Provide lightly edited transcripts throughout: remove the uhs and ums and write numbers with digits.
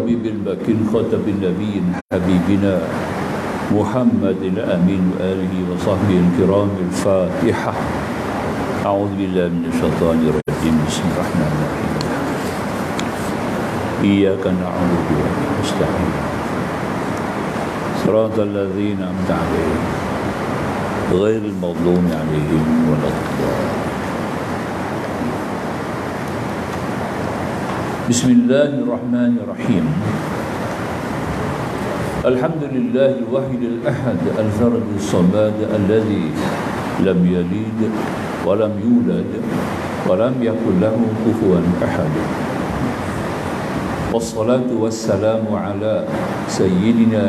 حبيب الباكين خاتم النبيين حبيبنا محمد الأمين وآله وصحبه الكرام. الفاتحة. أعوذ بالله من الشيطان الرجيم. بسم الله الرحمن الرحيم. إياك نعبد وإياك نستعين صراط الذين أنعمت عليهم غير المغضوب عليهم ولا الضالين. بسم الله الرحمن الرحيم. الحمد لله الواحد الأحد الفرد الصمد الذي لم يلد ولم يولد ولم يكن له كفوا أحد. والصلاة والسلام على سيدنا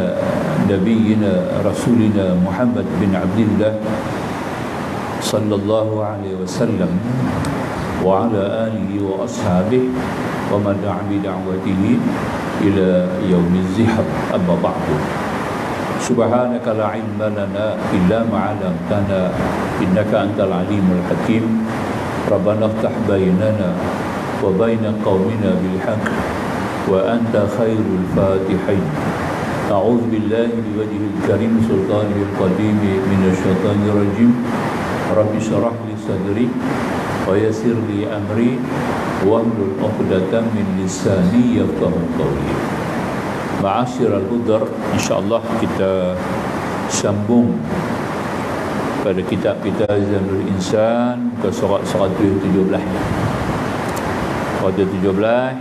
نبينا رسولنا محمد بن عبد الله صلى الله عليه وسلم وعلى آله وأصحابه ومن دعا بدعوته إلى يوم الزحف. أما بعد، سبحانك لا علم لنا إلا ما علمتنا إنك أنت العليم الحكيم. ربنا افتح بيننا وبين قومنا بالحق وأنت خير الفاتحين. أعوذ بالله بوجه الكريم سلطانه القديم من الشيطان الرجيم. رب اشرح لي صدري ويسر لي أمري واحلل عقدة من لساني يفقهوا قولي. Ma'asyiral hudar, insya-Allah kita sambung pada kitab kita Zamul Insan ke surat 117. Pada 17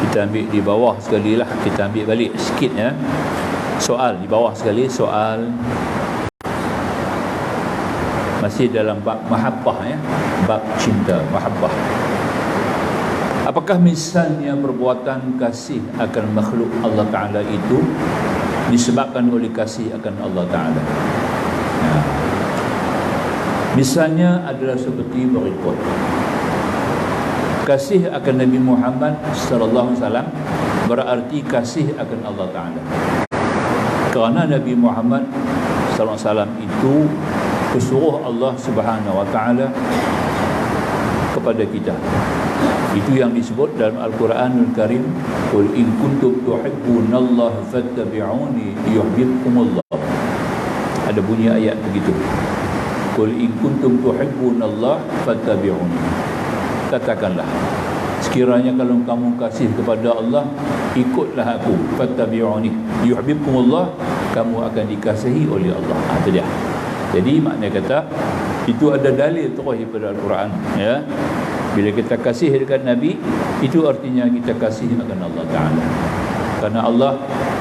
kita ambil di bawah sekali lah, kita ambil balik sikit ya. Soal di bawah sekali, soal masih dalam bab mahabbah ya, bab cinta, mahabbah. Apakah misalnya perbuatan kasih akan makhluk Allah Ta'ala itu disebabkan oleh kasih akan Allah Ta'ala? Nah, misalnya adalah seperti berikut. Kasih akan Nabi Muhammad sallallahu alaihi wasallam berarti kasih akan Allah Ta'ala. Kerana Nabi Muhammad sallallahu alaihi wasallam itu pesuruh Allah Subhanahu wa Ta'ala kepada kita. Itu yang disebut dalam Al-Quranul Karim, qul in kuntum tuhibbunallaha fattabi'uni yuhibbukumullah. Ada bunyi ayat begitu. Qul in kuntum tuhibbunallaha fattabi'uni. Katakanlah, sekiranya kalau kamu kasih kepada Allah, ikutlah aku, fattabi'uni yuhibbukumullah, kamu akan dikasihi oleh Allah. Itu dia. Jadi makna kata itu ada dalil terus daripada Al-Quran ya. Bila kita kasih dekat Nabi, itu artinya kita kasih akan Allah Ta'ala. Karena Allah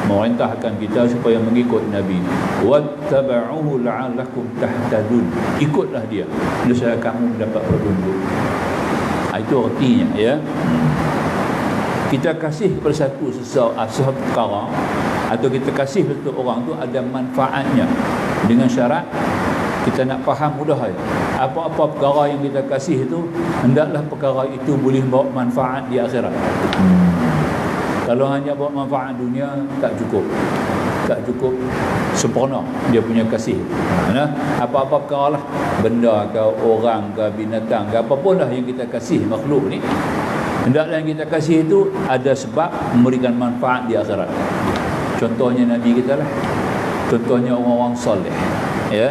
memerintahkan kita supaya mengikut Nabi. Wattaba'uhu la'allakum tahtadun. Ikutlah dia, supaya kamu mendapat petunjuk. Itu artinya ya. Kita kasih kepada satu perkara atau kita kasih kepada orang tu ada manfaatnya, dengan syarat kita nak faham mudah ya. Apa-apa perkara yang kita kasih itu hendaklah perkara itu boleh bawa manfaat di akhirat. Kalau hanya bawa manfaat dunia tak cukup. Tak cukup sempurna dia punya kasih. Nah, apa-apa perkara lah, benda ke, orang ke, binatang ke, apapun lah yang kita kasih makhluk ni, hendaklah yang kita kasih itu ada sebab memberikan manfaat di akhirat. Contohnya Nabi kita lah. Contohnya orang-orang soleh ya.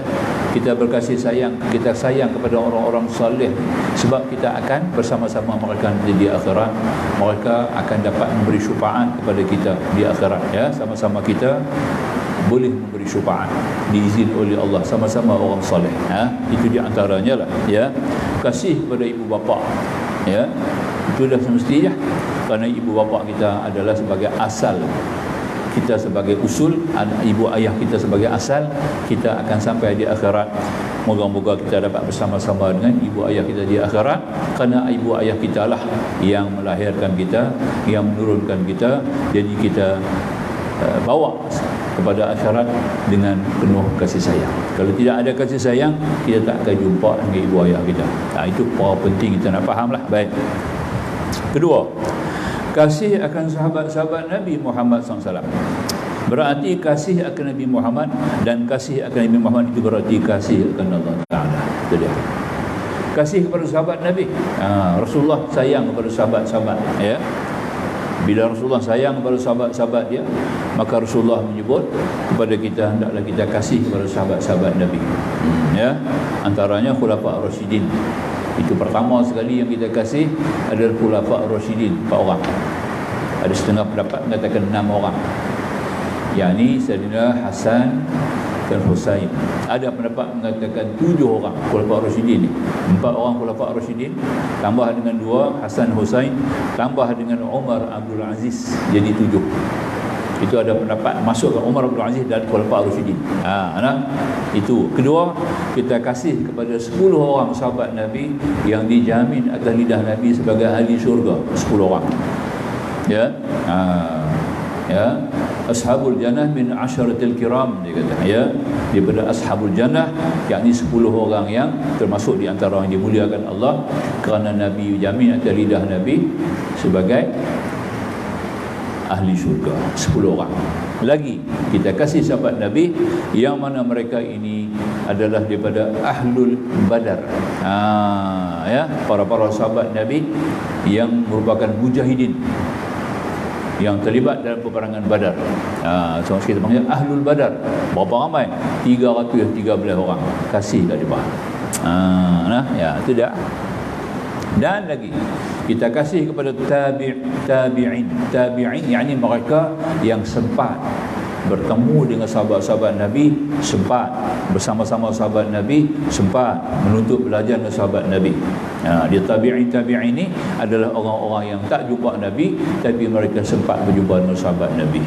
Kita berkasih sayang, kita sayang kepada orang-orang soleh sebab kita akan bersama-sama mereka di akhirat. Mereka akan dapat memberi syafaat kepada kita di akhirat ya. Sama-sama kita boleh memberi syafaat diizin oleh Allah, sama-sama orang soleh ya. Itu di antaranya lah ya. Kasih kepada ibu bapa ya, itu dah semestinya, kerana ibu bapa kita adalah sebagai asal kita, sebagai usul, ibu ayah kita sebagai asal, kita akan sampai di akhirat. Moga-moga kita dapat bersama-sama dengan ibu ayah kita di akhirat, kerana ibu ayah kita lah yang melahirkan kita, yang menurunkan kita. Jadi kita bawa kepada akhirat dengan penuh kasih sayang. Kalau tidak ada kasih sayang, kita tak akan jumpa dengan ibu ayah kita. Itu power penting kita nak faham lah. Baik. Kedua, kasih akan sahabat-sahabat Nabi Muhammad SAW. Berarti kasih akan Nabi Muhammad, dan kasih akan Nabi Muhammad itu berarti kasih akan Allah Ta'ala. Itu dia. Kasih kepada sahabat Nabi. Rasulullah sayang kepada sahabat-sahabat ya. Bila Rasulullah sayang kepada sahabat-sahabat dia, maka Rasulullah menyebut kepada kita, hendaklah kita kasih kepada sahabat-sahabat Nabi. Ya, antaranya Khulafa' Ar-Rasyidin. Itu pertama sekali yang kita kasih adalah Khulafa' Ar-Rasyidin, 4 orang. Ada setengah pendapat mengatakan 6 orang, yakni Sayyidina Hasan dan Husain. Ada pendapat mengatakan 7 orang Khulafa' Ar-Rasyidin ni. 4 orang Khulafa' Ar-Rasyidin tambah dengan 2 Hasan Husain tambah dengan Umar Abdul Aziz, jadi 7. Itu ada pendapat masukkan Umar Abdul Aziz dan Khulafa' Ar-Rasyidin. Itu. Kedua, kita kasih kepada 10 orang sahabat Nabi yang dijamin atas lidah Nabi sebagai ahli syurga. 10 orang. Ya. Ya, Ashabul Jannah min Asharatil Kiram, dia kata, ya, daripada Ashabul Jannah, yakni 10 orang yang termasuk di antara yang dimuliakan Allah kerana Nabi jamin atas lidah Nabi sebagai ahli syurga. 10 orang. Lagi kita kasih sahabat Nabi yang mana mereka ini adalah daripada Ahlul Badar. Ya, para sahabat Nabi yang merupakan mujahidin yang terlibat dalam peperangan Badar. So kita panggil Ahlul Badar. Berapa ramai? 313 orang. Kasih kat depan. Ya, itu dah. Dan lagi kita kasih kepada tabi'in, yakni mereka yang sempat bertemu dengan sahabat-sahabat Nabi, sempat bersama-sama sahabat Nabi, sempat menuntut belajar dengan sahabat Nabi. Dia tabi'in ini adalah orang-orang yang tak jumpa Nabi tapi mereka sempat berjumpa dengan sahabat Nabi.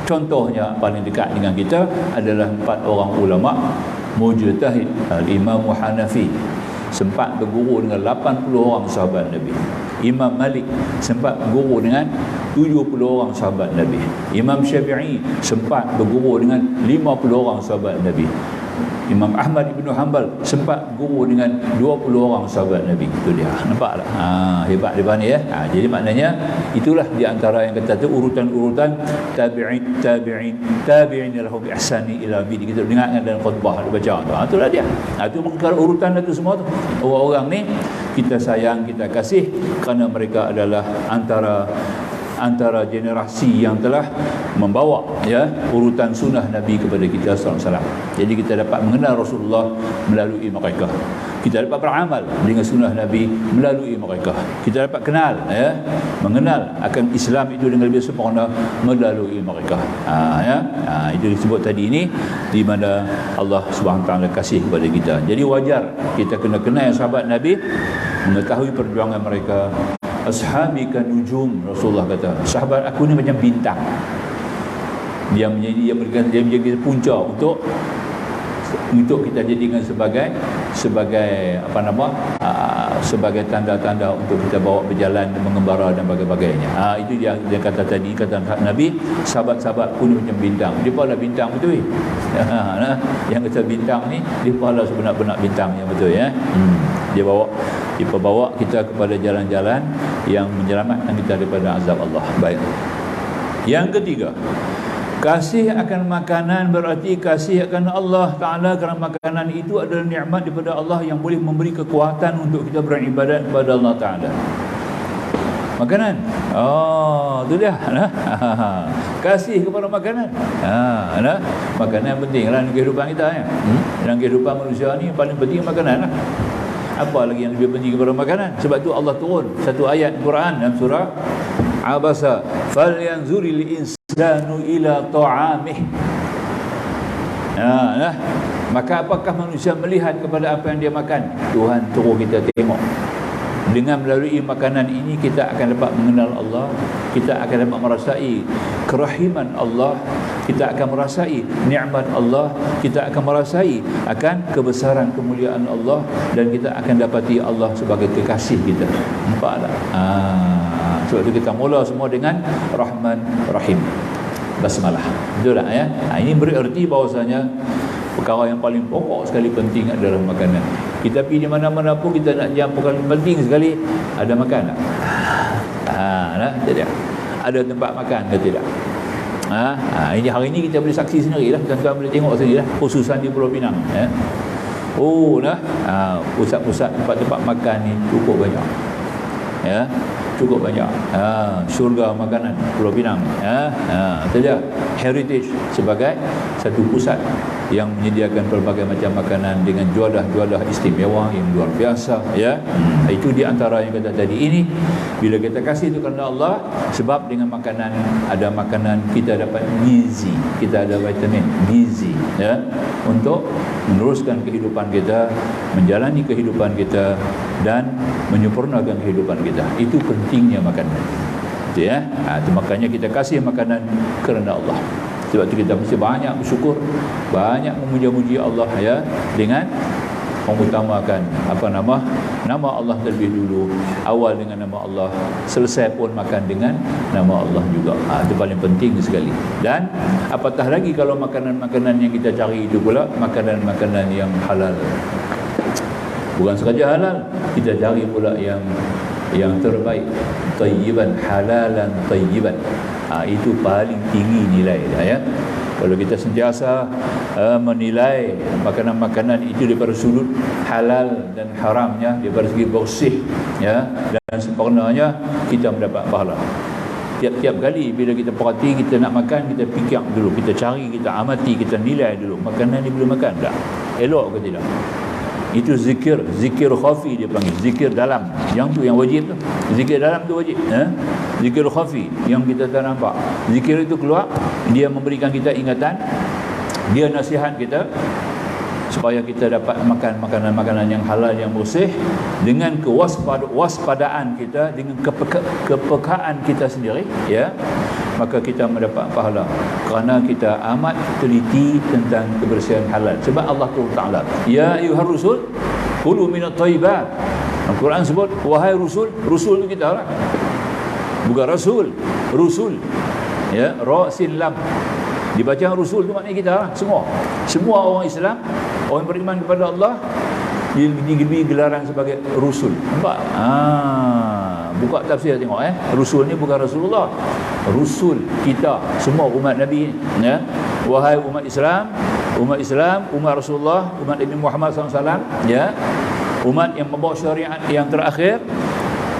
Contohnya paling dekat dengan kita adalah 4 orang ulama mujtahid. Al-Imam Hanafi sempat berguru dengan 80 orang sahabat Nabi. Imam Malik sempat berguru dengan 70 orang sahabat Nabi. Imam Syafi'i sempat berguru dengan 50 orang sahabat Nabi. Imam Ahmad Ibn Hanbal sempat guru dengan 20 orang sahabat Nabi. Itu dia. Nampak tak? Hebat dia ni ya. Jadi maknanya itulah di antara yang kata tu urutan-urutan tabi'in lahum bi ihsani ila bi. Kita dengarkan dalam khutbah baca tu. Itulah dia. Itu perkara urutan itu semua tu. Orang-orang ni kita sayang, kita kasih kerana mereka adalah antara generasi yang telah membawa ya urutan sunnah Nabi kepada kita sallallahu alaihi wasallam. Jadi kita dapat mengenal Rasulullah melalui mereka. Kita dapat beramal dengan sunnah Nabi melalui mereka. Kita dapat kenal ya, mengenal akan Islam itu dengan lebih sempurna melalui mereka. Itu disebut tadi ini di mana Allah Subhanahu Wa Taala kasih kepada kita. Jadi wajar kita kena kenal sahabat Nabi, mengetahui perjuangan mereka. Ashabika nujum, Rasulullah kata, sahabat aku ni macam bintang. Dia menjadi punca untuk kita jadikan sebagai sebagai tanda-tanda untuk kita bawa berjalan mengembara dan sebagainya. Itu dia kata tadi, kata Nabi, sahabat-sahabat aku ni macam bintang. Dia pula bintang betul. Yang kata bintang ni dia pula sebenar-benar bintang yang betul ya. Dia bawa kita kepada jalan-jalan yang menyelamatkan kita daripada azab Allah. Baik. Yang ketiga, kasih akan makanan berarti kasih akan Allah Ta'ala, kerana makanan itu adalah nikmat daripada Allah yang boleh memberi kekuatan untuk kita beribadat kepada Allah Ta'ala. Makanan. Itu dia. Kasih kepada makanan. Makanan penting dalam kehidupan kita ya. Dalam kehidupan manusia ni paling penting makanan lah. Apa lagi yang lebih penting kepada makanan? Sebab tu Allah turun satu ayat Quran dalam surah Abasa, falyanzuril insanu ila ta'amih. Maka apakah manusia melihat kepada apa yang dia makan? Tuhan turun kita tengok. Dengan melalui makanan ini kita akan dapat mengenal Allah, kita akan dapat merasai kerahiman Allah, kita akan merasai nikmat Allah, kita akan merasai akan kebesaran kemuliaan Allah, dan kita akan dapati Allah sebagai kekasih kita. Nampak tak? Sebab itu kita mula semua dengan Rahman Rahim, basmalah. Betul tak ya? Ini bererti bahawasanya perkara yang paling pokok sekali penting adalah makanan. Kita pergi di mana-mana pun kita nak jam perkara penting sekali, ada makan tak? Tidak. Ada tempat makan ke tidak? Ini hari ini kita boleh saksi sendirilah, tuan-tuan boleh tengok sendirilah, khususan di Pulau Pinang ya. Pusat-pusat tempat-tempat makan ni cukup banyak ya. cukup banyak. Syurga makanan Pulau Pinang. Itu dia heritage sebagai satu pusat yang menyediakan pelbagai macam makanan dengan juadah-juadah istimewa yang luar biasa, ya. Itu di antara yang kata tadi, ini bila kita kasih itu kerana Allah, sebab dengan makanan, ada makanan kita dapat gizi, kita ada vitamin gizi, ya, untuk meneruskan kehidupan kita, menjalani kehidupan kita dan menyempurnakan kehidupan kita. Itu pentingnya makanan. Itu, ya. Itu makanya kita kasih makanan kerana Allah. Sebab itu kita mesti banyak bersyukur, banyak memuja-muji Allah, ya, dengan mengutamakan nama Allah terlebih dulu, awal dengan nama Allah, selesai pun makan dengan nama Allah juga. Itu paling penting sekali. Dan apatah lagi kalau makanan-makanan yang kita cari itu pula makanan-makanan yang halal. Bukan sahaja halal, kita cari pula yang terbaik, tayyiban, halalan tayyiban. Itu paling tinggi nilai dia, ya. Kalau kita sentiasa menilai makanan-makanan itu daripada sudut halal dan haramnya, daripada segi bersih, ya, dan sempurnanya, kita mendapat pahala. Tiap-tiap kali bila kita perhati, kita nak makan, kita fikir dulu, kita cari, kita amati, kita nilai dulu, makanan ni boleh makan tak? Elok ke tidak? Itu zikir khafi dia panggil, zikir dalam. Yang tu yang wajib tu. Zikir dalam tu wajib, zikir khafi yang kita tak nampak. Zikir itu keluar, dia memberikan kita ingatan, dia nasihat kita supaya kita dapat makan makanan-makanan yang halal, yang bersih, dengan kewaspadaan kita, dengan kepekaan kita sendiri, ya, maka kita mendapat pahala kerana kita amat teliti tentang kebersihan halal. Sebab Allah Ta'ala, ya ayyuhar rusul kulu minat thayyibat. Al-Quran sebut wahai rusul. Rusul itu kita lah, bukan rasul, rusul, ya, ra sin lam, dibaca rusul tu maknanya kita lah, semua orang Islam, orang beriman kepada Allah, diberi gelaran sebagai rusul. Nampak? Buka tafsir tengok, rusul ni bukan Rasulullah, rusul kita semua umat Nabi, ya. Wahai umat Islam, umat Rasulullah, umat Nabi Muhammad SAW, ya, umat yang membawa syariat yang terakhir,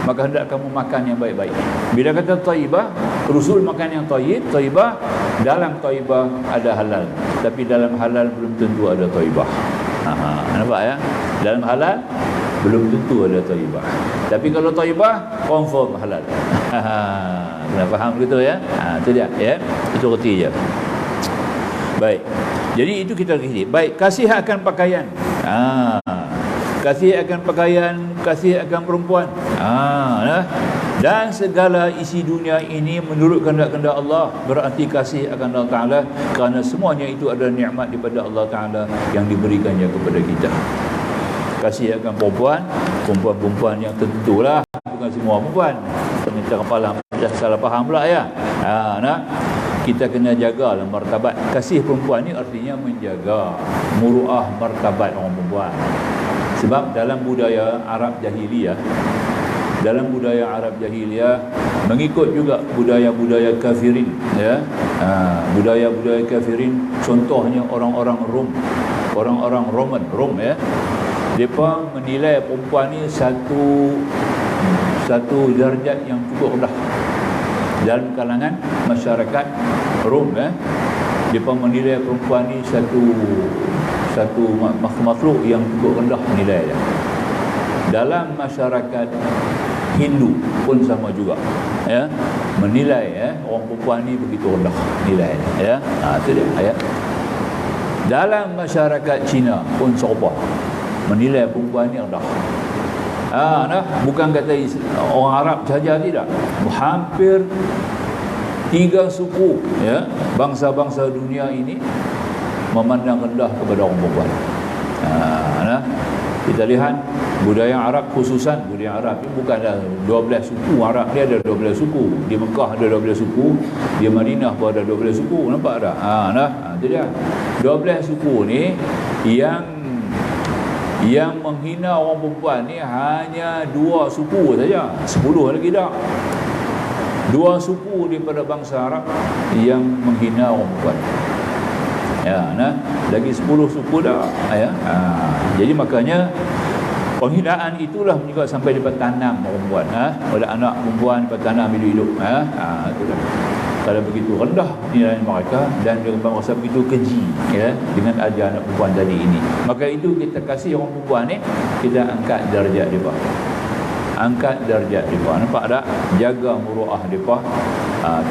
maka hendak kamu makan yang baik-baik. Bila kata taibah, rusul makan yang taibah, dalam taibah ada halal, tapi dalam halal belum tentu ada taibah. Nampak, ya? Dalam halal belum tentu ada taibah, tapi kalau taibah confirm halal. Kena faham gitu, ya. Itu dia, ya. Itu reti je. Baik. Jadi itu kita kasih. Baik, kasih akan pakaian. Kasih akan pakaian, kasih akan perempuan. Dan segala isi dunia ini menurut kehendak Allah, berarti kasih akan Allah Ta'ala, kerana semuanya itu adalah nikmat daripada Allah Ta'ala yang diberikannya kepada kita. Kasih akan perempuan yang tentulah, bukan semua perempuan. Kita kepala salah faham pula, ya. Kita kena jagalah martabat. Kasih perempuan ni artinya menjaga muruah martabat orang perempuan. Sebab dalam budaya Arab Jahiliyah, mengikut juga budaya-budaya kafirin, ya. Budaya-budaya kafirin, contohnya orang-orang Roman, ya. Mereka menilai perempuan ni satu darjat yang cukup rendah dalam kalangan masyarakat Rom, ya. Mereka menilai perempuan ni satu makhluk yang cukup rendah nilai dia. Dalam masyarakat Hindu pun sama juga, ya, menilai, ya, orang perempuan ni begitu rendah nilai dia, ya. Itu dia, ya. Dalam masyarakat Cina pun serupa, menilai perempuan ni rendah. Bukan kata orang Arab sahaja, tidak. Hampir 3 suku, ya, bangsa-bangsa dunia ini memandang rendah kepada orang perempuan. Kita lihat budaya Arab, khususan budaya Arab ini bukanlah 12 suku. Arab ni ada 12 suku, di Mekah ada 12 suku, di Madinah pun ada 12 suku. Nampak tak? Itu dia. 12 suku ni yang menghina orang perempuan ni hanya 2 suku saja, 10 lagi tak. 2 suku daripada bangsa Arab yang menghina orang perempuan, ya. Lagi 10 suku dah, ya. Jadi makanya Penghinaan itulah juga sampai dapat tanam perempuan. Oleh anak perempuan dapat tanam hidup-hidup. Itulah. Kalau begitu rendah nilai mereka dan mereka merasa begitu keji dengan ajar anak perempuan tadi ini, maka itu kita kasih orang perempuan ni, kita angkat darjat mereka. Angkat darjat mereka. Nampak tak? Jaga muruah mereka.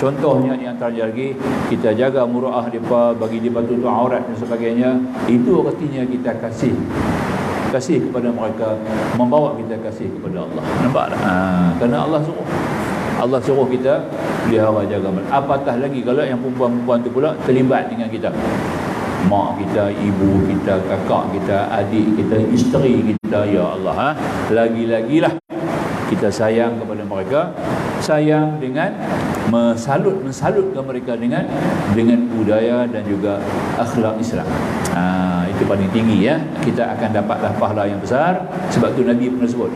Contohnya di antaranya lagi, kita jaga muruah mereka, bagi dia tutup aurat dan sebagainya. Itu artinya kita kasih kepada mereka, membawa kita kasih kepada Allah. Nampak tak? Kerana Allah suruh kita pelihara jaga. Apatah lagi kalau yang perempuan-perempuan tu pula terlibat dengan kita, mak kita, ibu kita, kakak kita, adik kita, isteri kita. Ya Allah, lagi-lagilah kita sayang kepada mereka, sayang dengan mensalutkan mereka dengan budaya dan juga akhlak Islam. Itu paling tinggi ya. Kita akan dapatlah pahala yang besar. Sebab tu Nabi pernah sebut,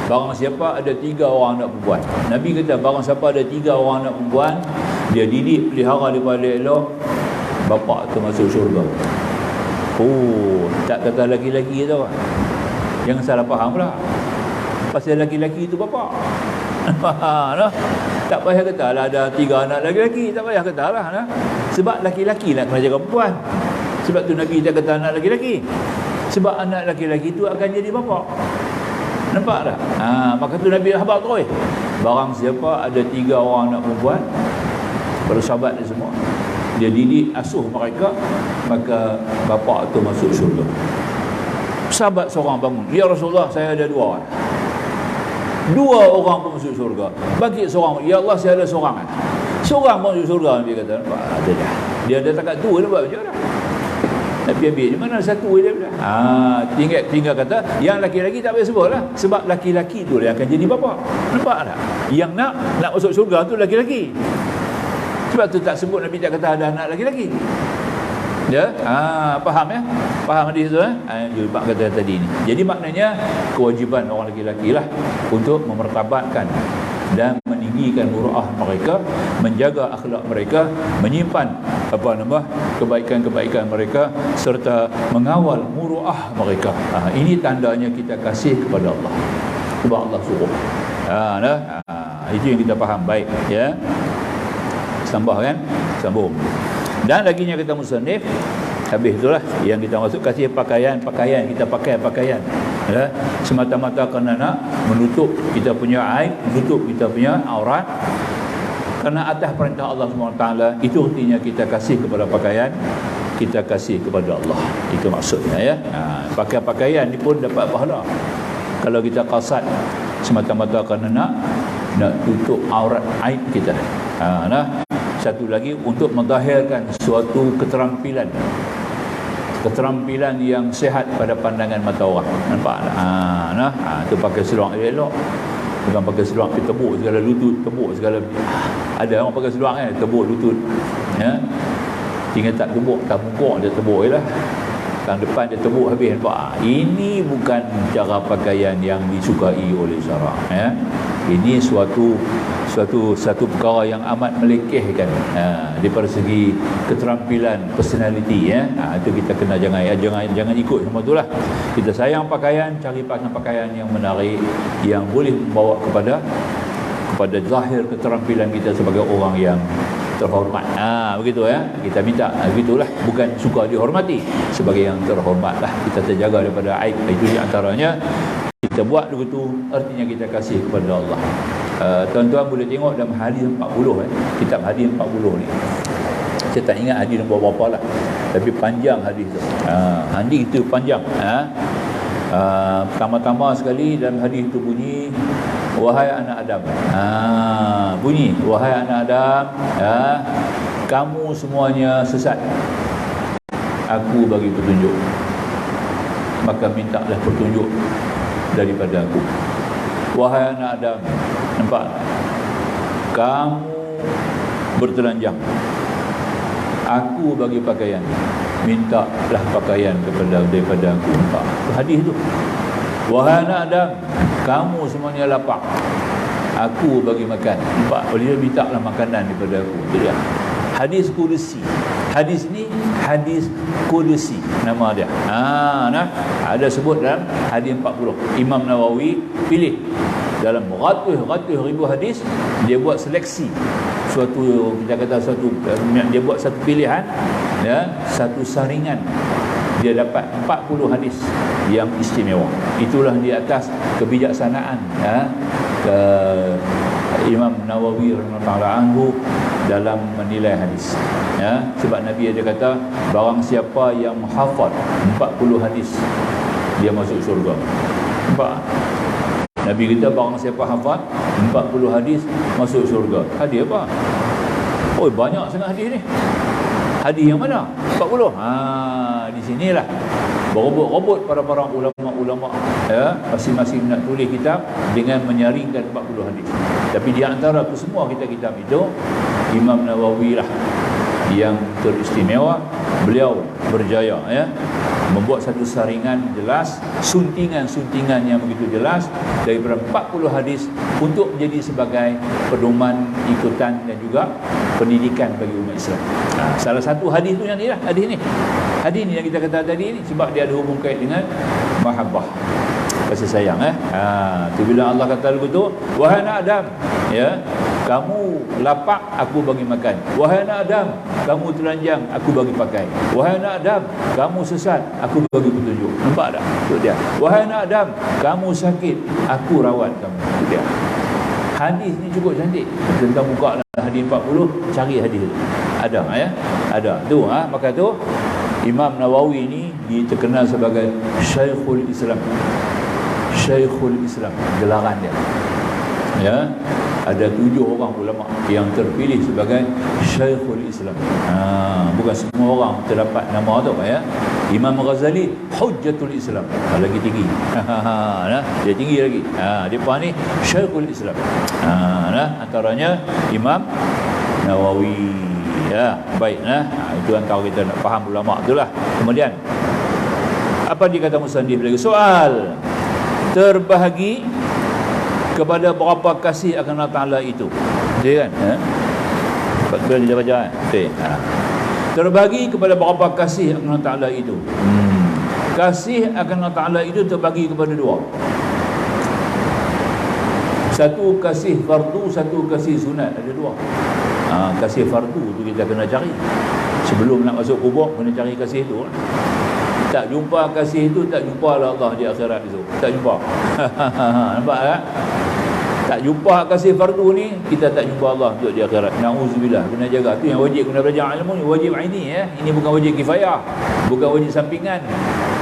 barang siapa ada 3 orang anak perempuan, Nabi kata barang siapa ada 3 orang anak perempuan, dia didik pelihara daripada elok, bapa tu masuk syurga. Tak kata laki-laki tu. Jangan salah faham pula. Pasal laki-laki tu bapa. Tak payah kata lah ada 3 anak laki-laki, tak payah kata lah. Sebab laki-laki lah kena jaga perempuan. Sebab tu Nabi tak kata anak laki-laki. Sebab anak laki-laki tu akan jadi bapa. Nampak tak? Maka tu Nabi habaq terus. Barang siapa ada 3 orang anak perempuan, para sahabat ni semua, dia didik asuh mereka, maka bapa tu masuk syurga. Sahabat seorang bangun, ya Rasulullah, saya ada 2 orang. 2 orang pun masuk syurga. Bagi seorang, ya Allah, saya ada seorang. Seorang pun masuk syurga. Nabi kata, nampak? Ada dah. Dia ada takat 2 dah buat macam mana? Nabi ambil di mana satu dia bilang. Tinggal kata yang laki-laki tak payah sebut lah. Sebab laki-laki tu dia akan jadi bapa. Nampak tak? Yang nak masuk syurga tu laki-laki. Sebab tu tak sebut, Nabi tak kata ada anak laki-laki. Ya? Faham ya? Faham hadis tu Mak kata tadi ni. Jadi maknanya kewajiban orang laki-laki lah untuk memertabatkan dan meninggikan muruah mereka, menjaga akhlak mereka, menyimpan kebaikan-kebaikan mereka serta mengawal muruah mereka. Ini tandanya kita kasih kepada Allah. Sebab Allah suruh. Itu yang kita faham baik ya. Sambah kan? Sambung. Dan laginya kata musannif, habis itulah yang kita masuk kasih pakaian, kita pakai pakaian ya, semata-mata kerana nak menutup kita punya aib, menutup kita punya aurat. Kerana atas perintah Allah SWT, itu artinya kita kasih kepada pakaian, kita kasih kepada Allah. Itu maksudnya ya. Pakai pakaian ni pun dapat pahala. Kalau kita qasad semata-mata kerana nak tutup aurat aib kita. Satu lagi untuk menzahirkan suatu keterampilan yang sehat pada pandangan mata orang. Nampak tak? Tu pakai seluar elok. Bukan pakai seluar pergi tebuk segala lutut, tebuk segala. Ada orang pakai seluar kan, tebuk lutut. Ya. Tinggal tak tebuk, tak bungkuk dia tebuk je lah. Tang depan dia tebuk habis. Nampak? Ini bukan cara pakaian yang disukai oleh syarak. Ya. Ini suatu perkara yang amat melekehkan daripada segi keterampilan, personality ya. Itu kita kena jangan ikut semua itulah. Kita sayang pakaian, cari pakaian yang menarik, yang boleh membawa kepada zahir keterampilan kita sebagai orang yang terhormat. Begitu ya. Kita minta begitulah, bukan suka dihormati, sebagai yang terhormat lah. Kita terjaga daripada aib. Itu di antaranya kita buat begitu, artinya kita kasih kepada Allah. Tuan-tuan boleh tengok dalam hadis 40 kitab hadis 40 ni. Saya tak ingat hadis nombor berapa lah, tapi panjang hadis tu. Hadis itu panjang. Pertama-tama sekali dalam hadis itu bunyi, wahai anak Adam. Bunyi, wahai anak Adam, kamu semuanya sesat. Aku bagi petunjuk. Maka mintalah petunjuk daripada aku. Wahai anak Adam, nampak? Kamu bertelanjang. Aku bagi pakaian. Mintalah pakaian daripada aku. Nampak? Hadis tu. Wahai anak Adam, kamu semuanya lapar. Aku bagi makan. Nampak? Dia mintalah makanan daripada aku. Itu dia. Hadis kudusi. Hadis ni hadis kudusi nama dia. Nah, ada sebut dalam hadis 40. Imam Nawawi pilih dalam ratus ribu hadis, dia buat seleksi suatu, kita kata suatu, dia buat satu pilihan, ya, satu saringan, dia dapat 40 hadis yang istimewa. Itulah di atas kebijaksanaan, ya, Imam Nawawi radhiyallahu dalam menilai hadis, ya. Sebab Nabi ada kata, barang siapa yang menghafal 40 hadis, dia masuk syurga. Nampak? Nabi kata barang siapa hafal 40 hadis masuk syurga. Hadis apa? Oh, banyak sangat hadis ni. Hadis yang mana? 40. Di sinilah berobot-robot para ulama-ulama, ya, masing-masing nak tulis kitab dengan menyaringkan 40 hadis. Tapi di antara semua kitab-kitab itu, Imam Nawawi lah yang teristimewa. Beliau berjaya, ya, membuat satu saringan jelas, suntingan-suntingan yang begitu jelas daripada 40 hadis untuk menjadi sebagai pedoman ikutan dan juga pendidikan bagi umat Islam. Salah satu hadis tu yang ni lah, hadis ni yang kita kata tadi ni, sebab dia ada hubung kait dengan mahabbah, kasih sayang, tu bila Allah kata begitu, wahai anak Adam, ya, kamu lapar, aku bagi makan. Wahai anak Adam, kamu telanjang, aku bagi pakai. Wahai anak Adam, kamu sesat, aku bagi petunjuk. Nampak tak? Itu dia. Wahai anak Adam, kamu sakit, aku rawat kamu. Itu dia. Hadis ni cukup cantik. Tentang buka lah hadis 40, cari hadis tu. Ada, ya? Ada. Tu, maka tu Imam Nawawi ni terkenal sebagai Syekhul Islam. Syekhul Islam, gelaran dia. Ya, ada 7 orang ulama yang terpilih sebagai Syekhul Islam. Bukan semua orang terdapat nama tu, ya. Imam Ghazali Hujjatul Islam, lagi tinggi. Dia tinggi lagi. Depan ni Syekhul Islam. Antaranya Imam Nawawi. Ya, baik, itu antara kita nak faham ulama itulah. Kemudian apa dia kata musannif lagi? Soal terbahagi kepada berapa kasih akan Allah Ta'ala itu. Dia kan? Sebab dia baca kan? Terbagi kepada berapa kasih akan Allah Ta'ala itu. Kasih akan Allah Ta'ala itu terbagi kepada 2. Satu kasih fardu, satu kasih sunat. Ada 2. Kasih fardu tu kita kena cari. Sebelum nak masuk kubur, kena cari kasih tu. Tak jumpa kasih itu, tak jumpa lah Allah di akhirat itu. Tak jumpa. Nampak tak? Tak jumpa kasih fardu ni, kita tak jumpa Allah untuk di akhirat. Na'udzubillah. Kena jaga. Tu yang wajib kena belajar ilmu ni. Wajib ini, ya. Ini bukan wajib kifayah. Bukan wajib sampingan.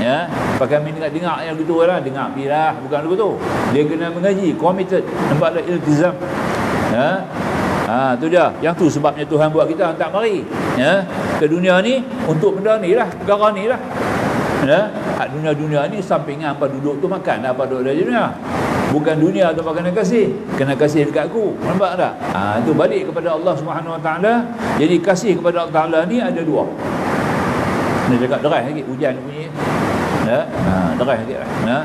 Ya. Pakai main dengar yang gitu lah. Dengar bilah. Bukan begitu. Dia kena mengaji. Committed. Nampak tak? Iltizam. Ya. Tu dia. Yang tu sebabnya Tuhan buat kita hantar mari, ya, ke dunia ni untuk benda ni lah, perkara ni lah. Ya, dunia-dunia ni sampingan apa duduk tu makan, apa duduk dalam dunia. Bukan dunia tu kena kasih, kena kasih dekat aku. Nampak tak? Itu balik kepada Allah Subhanahu Wa Taala. Jadi kasih kepada Allah Taala ni ada 2. Nak cakap deras lagi, hujan bunyi. Ya, deras lagi lah.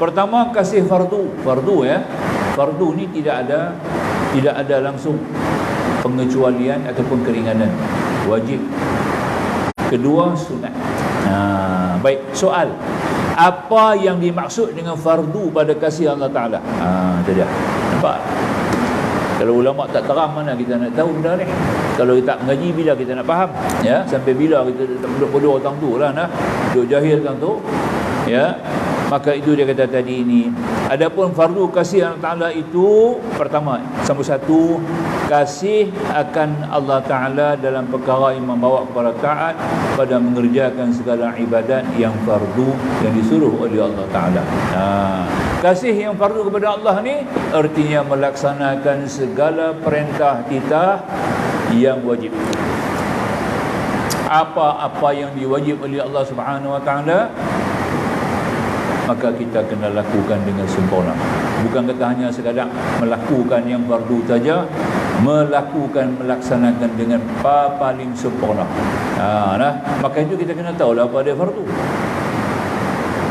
Pertama kasih fardu, ya. Fardu ni tidak ada langsung pengecualian ataupun keringanan, wajib. Kedua sunat. Baik, soal apa yang dimaksud dengan fardu pada kasih Allah Ta'ala? Itu dia. Nampak? Kalau ulama tak terang, mana kita nak tahu benda ni? Kalau kita tak mengaji, bila kita nak faham? Ya, sampai bila kita tak duduk bodoh tang tu lah, duduk jahil tang tu, ya. Maka itu dia kata tadi ini. Adapun fardu kasih Allah Ta'ala itu, pertama, nombor 1, kasih akan Allah Ta'ala dalam perkara yang membawa kepada taat pada mengerjakan segala ibadat yang fardu yang disuruh oleh Allah Ta'ala. Kasih yang fardu kepada Allah ni artinya melaksanakan segala perintah kita yang wajib. Apa-apa yang diwajib oleh Allah Subhanahu Wa Ta'ala, maka kita kena lakukan dengan sempurna. Bukan kata hanya sekadar melakukan yang fardu saja, melaksanakan dengan paling sempurna. Maka itu kita kena tahu lah apa dia fardu.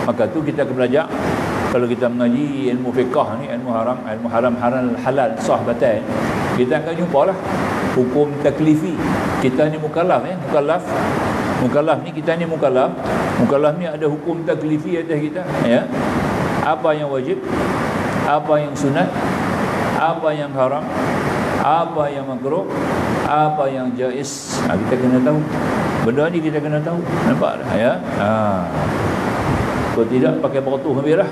Maka itu kita akan belajar. Kalau kita mengaji ilmu fiqah ni, ilmu haram halal sah batal, kita akan jumpa lah hukum taklifi. Kita ni mukallaf, mukallaf ni, kita ni mukallaf ni ada hukum taklifi atas kita, ya. Apa yang wajib, apa yang sunat, apa yang haram, apa yang makruh, apa yang jaiz. Kita kena tahu benda ni, kita kena tahu. Nampak tak, ya? Kalau tidak pakai beratur habis lah.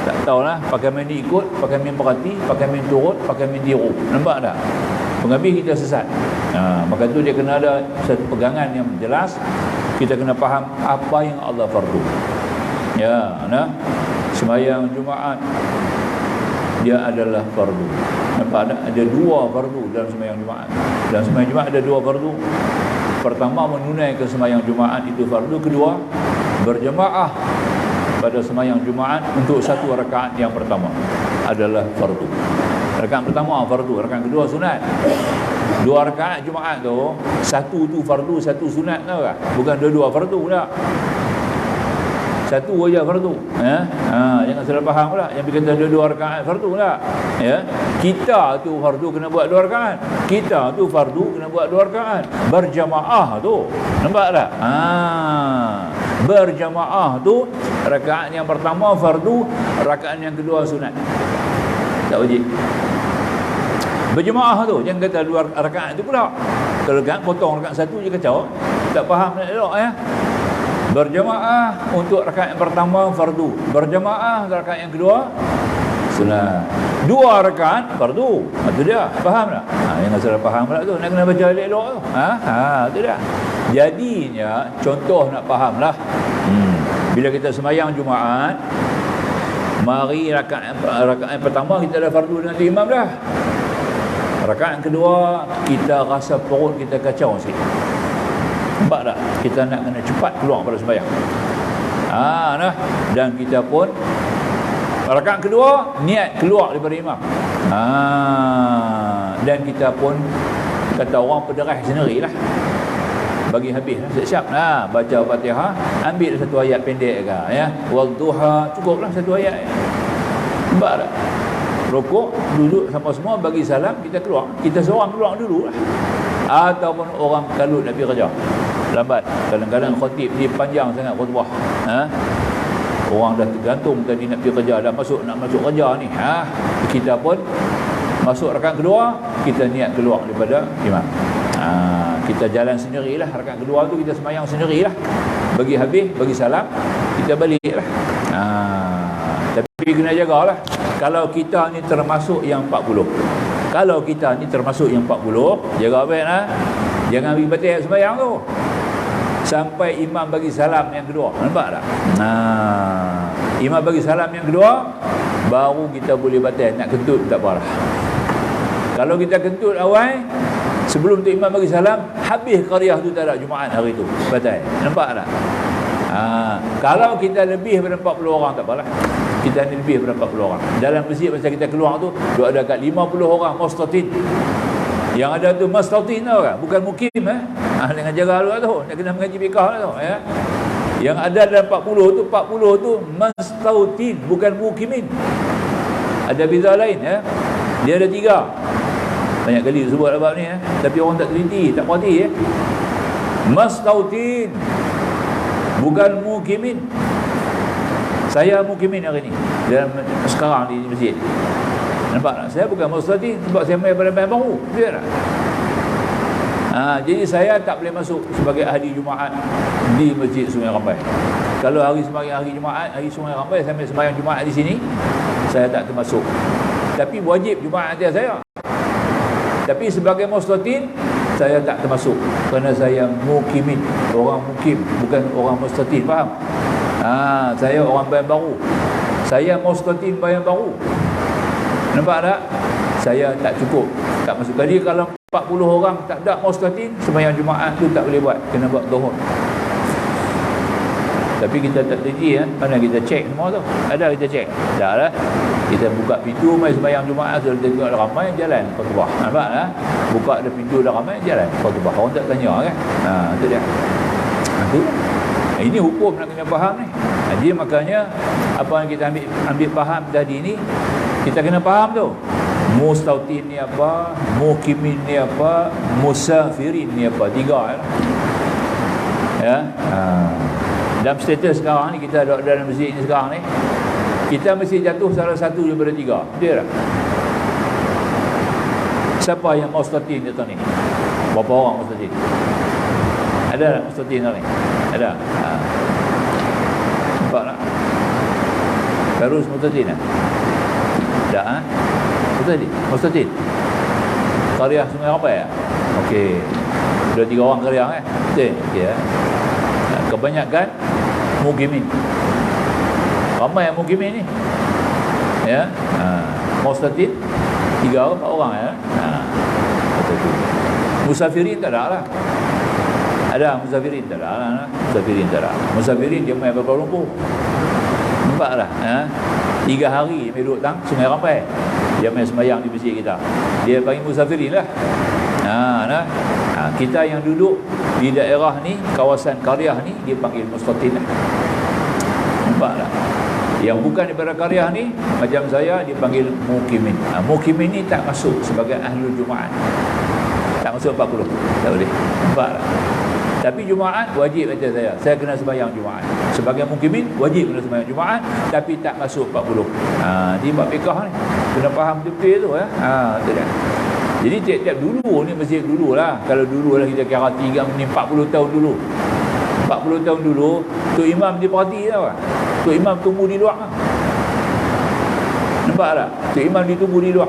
Tak tahulah, pakai main ikut, pakai main perhati, pakai main turut, pakai main tiru. Nampak tak? Penghabis kita sesat. Maka tu dia kena ada satu pegangan yang jelas. Kita kena faham apa yang Allah fardu. Ya, nah, sembahyang Jumaat dia adalah fardu. Nampak tak? Ada dua fardu dalam sembahyang Jumaat. Dalam sembahyang Jumaat ada dua fardu. Pertama, menunaikan sembahyang Jumaat itu fardu. Kedua, berjemaah pada sembahyang Jumaat untuk satu rakaat yang pertama adalah fardu. Rakaat pertama fardu, rakaat kedua sunat. Dua rakaat Jumaat tu, satu tu fardu, satu sunat, tahu tak? Bukan dua-dua fardu tak. Satu aja fardu, ya. Jangan salah faham pula. Yang berkata dua rakaat fardu tak. Ya. Kita tu fardu kena buat dua rakaat. Kita tu fardu kena buat dua rakaat. Berjamaah tu. Nampak tak? Berjamaah tu rakaat yang pertama fardu, rakaat yang kedua sunat. Tak wajib. Berjemaah tu, jangan kata dua rakaat tu pula. Kalau rakaat potong rakaat satu je kacau. Tak faham nak elok, ya. Berjemaah untuk rakaat yang pertama fardu, berjemaah rakaat yang kedua sunat. Dua rakaat fardu. Itu dia. Faham tak? Yang salah faham pula tu, nak kena baca elok-elok tu. Itu dia. Jadinya contoh nak fahamlah. Bila kita sembahyang Jumaat, mari rakaat yang pertama kita dah fardu dengan imam dah. Rakaat yang kedua kita rasa perut kita kacau sikit. Nampak tak? Kita nak kena cepat keluar pada sembahyang. Nah. Dan kita pun rakaat kedua niat keluar daripada imam. Dan kita pun kata orang pederah sendirilah. Bagi habis siap-siap baca Fatihah, ambil satu ayat pendek ke, ya. Wadduha, cukuplah satu ayat. Nampak tak? Rukuk, duduk sama semua, bagi salam, kita keluar. Kita seorang keluar dulu lah. Ataupun orang kalut nak pergi kerja, lambat. Kadang-kadang khatib dia panjang sangat khutbah. Orang dah tergantung tadi nak pergi kerja, nak masuk kerja ni. Kita pun masuk rakaat kedua, kita niat keluar daripada imam. Kita jalan sendirilah. Rakaat kedua tu kita sembahyang sendirilah. Bagi habis, bagi salam, kita baliklah. Tapi kena jagalah. Kalau kita ni termasuk yang 40. Kalau kita ni termasuk yang 40, jaga baik lah. Jangan pergi batal sembahyang tu sampai imam bagi salam yang kedua. Nampak tak? Imam bagi salam yang kedua, baru kita boleh batal. Nak kentut tak apalah. Kalau kita kentut awal, sebelum tu imam bagi salam, habis qaryah tu tak ada Jumaat hari tu, batal. Nampak tak? Kalau kita lebih daripada 40 orang tak apalah. Kita ni lebih daripada 40 orang. Dalam masjid masa kita keluar tu, ada kat 50 orang mustatin. Yang ada tu mustatin tau kan, bukan mukim dengan jaga lu tu, nak kena mengaji fiqh tu, ya. Yang ada dalam 40 tu mustatin, bukan mukimin. Ada beza lain, ya. Dia ada 3. Banyak kali sebut bab ni, ya. Tapi orang tak teliti, tak perhati, ya. Mustatin, bukan mukimin. Saya mukimin hari ni dalam sekarang di masjid. Nampak tak? Saya bukan mustatin sebab saya main barang-barang baru. Betul tak? Jadi saya tak boleh masuk sebagai ahli Jumaat di Masjid Sungai Rambai. Kalau hari Jumaat, hari Sungai Rambai, saya main sembahyang Jumaat di sini, saya tak termasuk. Tapi wajib Jumaat atas saya. Tapi sebagai mustatin, saya tak termasuk kerana saya mukimin, orang mukim, bukan orang mustatin. Faham? Saya orang bayan baru. Saya mustatin bayan baru. Nampak tak? Saya tak cukup, tak masuk. Jadi kalau 40 orang tak ada mustatin, sembahyang Jumaat tu tak boleh buat, kena buat zuhur. Tapi kita tak teliti, mana kita cek semua tu? Ada kita cek? Tak lah. Kita buka pintu mai sembahyang Jumaat, sudah tengok ramai jalan khutbah. Nampak tak? Buka ada pintu dah ramai jalan khutbah. Orang tak tanya kan? Itu dia. Itu. Ini hukum nak kena faham ni. Jadi makanya apa yang kita ambil faham tadi ni, kita kena faham tu. Mustautin ni apa, mukimin ni apa, musafirin ni apa, 3 ya. Dalam status sekarang ni kita ada dalam masjid ni sekarang ni, kita mesti jatuh salah satu daripada 3. Dia tak? Siapa yang mustautin dia ni? Berapa orang mustautin? Ada tak mustautin ni? Ada. Nampak tak? Terus mustautin tak? Tak, Mustautin. Qaryah Sungai Rampai ya? Okey. Ada 3 orang qaryah Betul? Okey ya. Kebanyakan mukimin. Ramai yang mukimin ni. Ya. Mustautin 3 orang, 4 orang ya. Musafirin tak ada lah. Ada musafirin tak ada lah. Musafirin dia main berapa lumpur. Nampak lah 3 hari dia duduk tang Sungai Rampai. Dia main sembahyang di masjid kita. Dia panggil musafirin lah. Kita yang duduk di daerah ni, kawasan qaryah ni, dia panggil mustautin lah. Nampak tak? Yang bukan daripada qaryah ni, macam saya, dia panggil mukimin. Mukimin ni tak masuk sebagai ahlul Jumaat. Tak masuk 40. Tak boleh. Nampak tak? Tapi Jumaat wajib macam saya. Saya kena sembahyang Jumaat. Sebagai mukimin wajib kena sembahyang Jumaat, tapi tak masuk 40. Di bab fiqh ni kena faham betul tu ya. Betul tak? Jadi tiap-tiap dulu ni masjid dululah. Kalau dululah kita kira 40 tahun dulu. 40 tahun dulu, Tok Imam dia perhati tau. Tok Imam tunggu di luar. Nampak tak? Tok Imam ditunggu di luar.